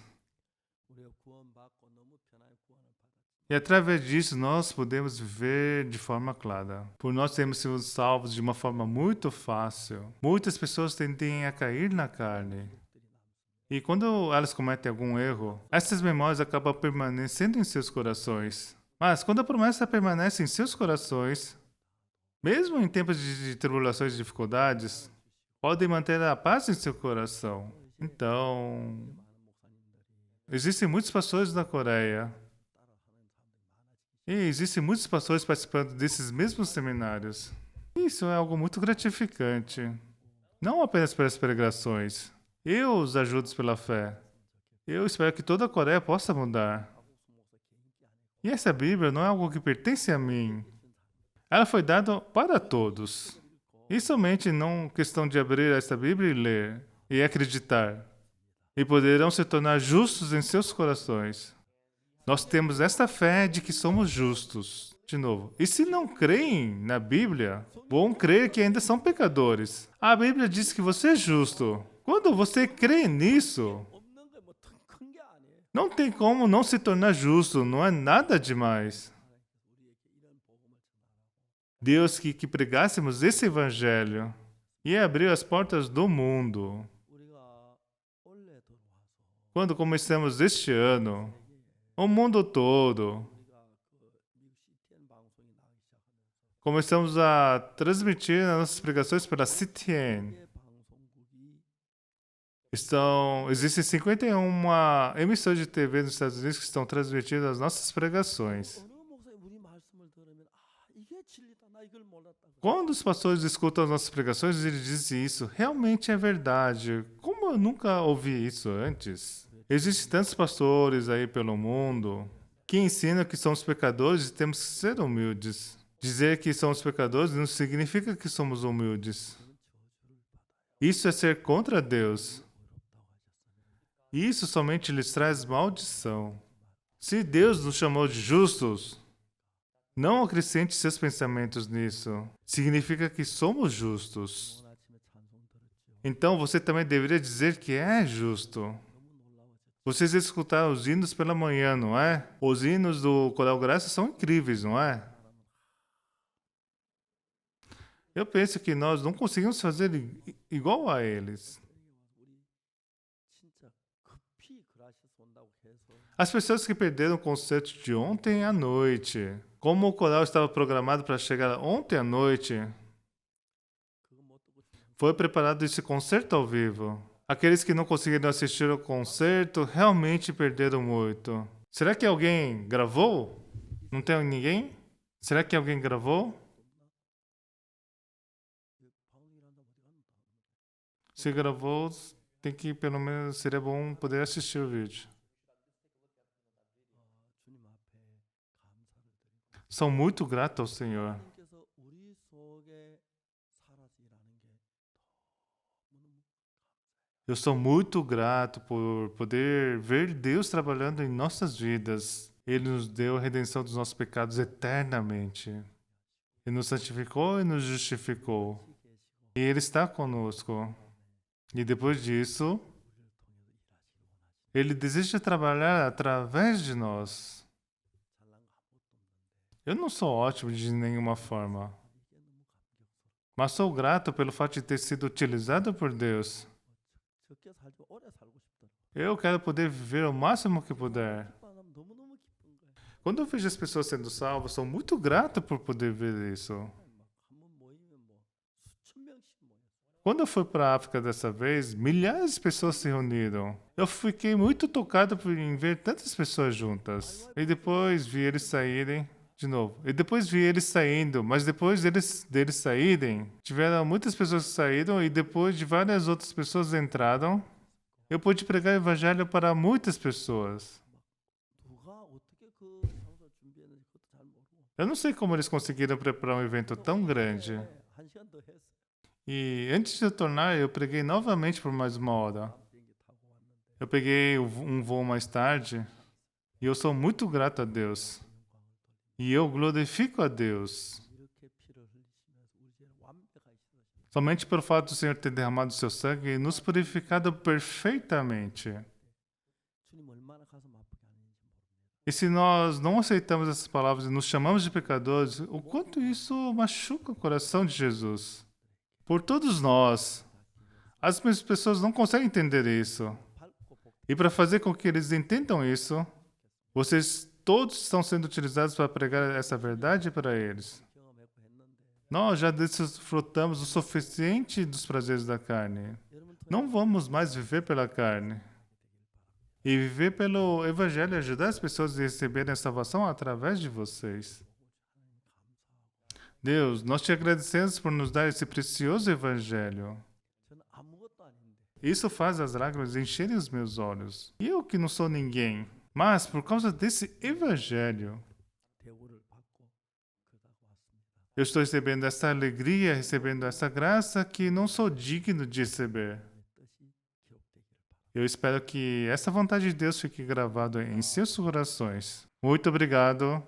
우리가 구원받고 너무 편하게 구원을 받았지. E através disso nós podemos viver de forma clara. Por nós termos sido salvos de uma forma muito fácil. Muitas pessoas tendem a cair na carne. E quando elas cometem algum erro, essas memórias acabam permanecendo em seus corações. Mas quando a promessa permanece em seus corações, mesmo em tempos de tribulações e dificuldades, podem manter a paz em seu coração. Então, existem muitos pastores na Coreia. E existem muitos pastores participando desses mesmos seminários. Isso é algo muito gratificante. Não apenas pelas pregações. Eu os ajudo pela fé. Eu espero que toda a Coreia possa mudar. E essa Bíblia não é algo que pertence a mim. Ela foi dada para todos. E somente não questão de abrir esta Bíblia e ler e acreditar. e poderão se tornar justos em seus corações. Nós temos esta fé de que somos justos. De novo. E se não creem na Bíblia, vão crer que ainda são pecadores. A Bíblia diz que você é justo. Quando você crê nisso, 없는 게 뭐 큰 게 아니에요. não tem como não se tornar justo. Não é nada demais. 우리에게 이런 복음을 전하라고. Deus que pregássemos esse evangelho e abriu as portas do mundo. 우리가 원래 들어와서 Quando começamos este ano, o mundo todo, 우리가 그 미국 CTN 방송이 나기 시작하면서 começamos a transmitir as nossas pregações pela CTN. 세계 방송국이 Existem 51 emissoras de TV nos Estados Unidos que estão transmitindo as nossas pregações. 어느 목사님 우리 말씀을 들으면 이게 진리다. 나 이걸 몰랐다. Quando os pastores escutam as nossas pregações, eles dizem isso. Realmente é verdade. Como eu nunca ouvi isso antes? Existem tantos pastores aí pelo mundo que ensinam que somos pecadores e temos que ser humildes. Dizer que somos pecadores não significa que somos humildes. Isso é ser contra Deus. Isso somente lhes traz maldição. Se Deus nos chamou de justos, não acrescente seus pensamentos nisso. Significa que somos justos. 오늘 아침에 찬송 들었죠. Então você também deveria dizer que é justo. 너무 놀라워졌죠. Vocês escutaram os hinos pela manhã, não é? Os hinos do Coral Graça são incríveis, não é? Eu penso que nós não conseguimos fazer igual a eles. 우리 진짜 급히 그라시아스 온다고 해서 As pessoas que perderam o concerto de ontem à noite, como o coral estava programado para chegar ontem à noite, 그거 못 듣고 지금 foi preparado esse concerto ao vivo. Aqueles que não conseguiram assistir ao concerto realmente perderam muito. Será que alguém gravou? Não tem ninguém? Será que alguém gravou? 방송이란다 어디 갔나? Se gravou, tem que pelo menos seria bom poder assistir o vídeo. 주님 앞에 감사를 드리고 Sou muito grato ao Senhor. 하나님께서 우리 속에 살아서 일하는 게 너무너무 Eu sou muito grato por poder ver Deus trabalhando em nossas vidas. Ele nos deu a redenção dos nossos pecados eternamente. Ele nos santificou e nos justificou. 계시고 E Ele está conosco. E depois disso, 우리를 통해서 일하시길 원하시는 Ele deseja trabalhar através de nós. 잘난 거 아무것도 없는데 Eu não sou ótimo de nenhuma forma, 이게 너무 감격스러워. mas sou grato pelo fato de ter sido utilizado por Deus. 적게 살지만 오래 살고 싶더라고. Eu quero poder viver o máximo que puder. 기뻐하면 너무너무 기쁜 거야. Quando eu vejo as pessoas sendo salvas, sou muito grato por poder ver isso. 막한번 모이면 뭐 수천 명씩 모였어. Quando eu fui para a África dessa vez, milhares de pessoas se reuniram. Eu fiquei muito tocado em ver tantas pessoas juntas. E depois vi eles saírem de novo. E depois vi eles saindo, mas depois deles saírem, tiveram muitas pessoas que saíram e depois de várias outras pessoas entraram. Eu pude pregar o evangelho para muitas pessoas. 누가 어떻게 그 장소 준비했는지 그것도 잘 모르고. Eu não sei como eles conseguiram preparar um evento tão grande. 한 시간 더 했어. E antes de eu tornar, eu preguei novamente por mais uma hora. 비행기 타고 왔는데 Eu peguei um voo mais tarde e eu sou muito grato a Deus. E eu glorifico a Deus. 이렇게 피를 흘리시면서 우리 죄를 완벽하게 씻으시고 Somente pelo fato do Senhor ter derramado seu sangue e nos purificado perfeitamente. 주님 얼마나 가슴 아프게 하는지 모릅니다. E se nós não aceitamos essas palavras e nos chamamos de pecadores, o quanto isso machuca o coração de Jesus. Por todos nós, as pessoas não conseguem entender isso. 밟고 복 E para fazer com que eles entendam isso, vocês todos estão sendo utilizados para pregar essa verdade para eles. 경험했고 했는데 Nós já desfrutamos o suficiente dos prazeres da carne. 여러분 Não vamos mais viver pela carne. E viver pelo Evangelho e ajudar as pessoas a receberem a salvação através de vocês. Deus, nós te agradecemos por nos dar esse precioso Evangelho. 저는 아무것도 아닌데 Isso faz as lágrimas encherem os meus olhos. E eu que não sou ninguém. Mas por causa desse Evangelho, 대우를 받고 그러다가 왔습니다. eu estou recebendo essa alegria, recebendo essa graça que não sou digno de receber. 뜻이 기록되기를 바랍니다. Eu espero que essa vontade de Deus fique gravada em seus corações. Muito obrigado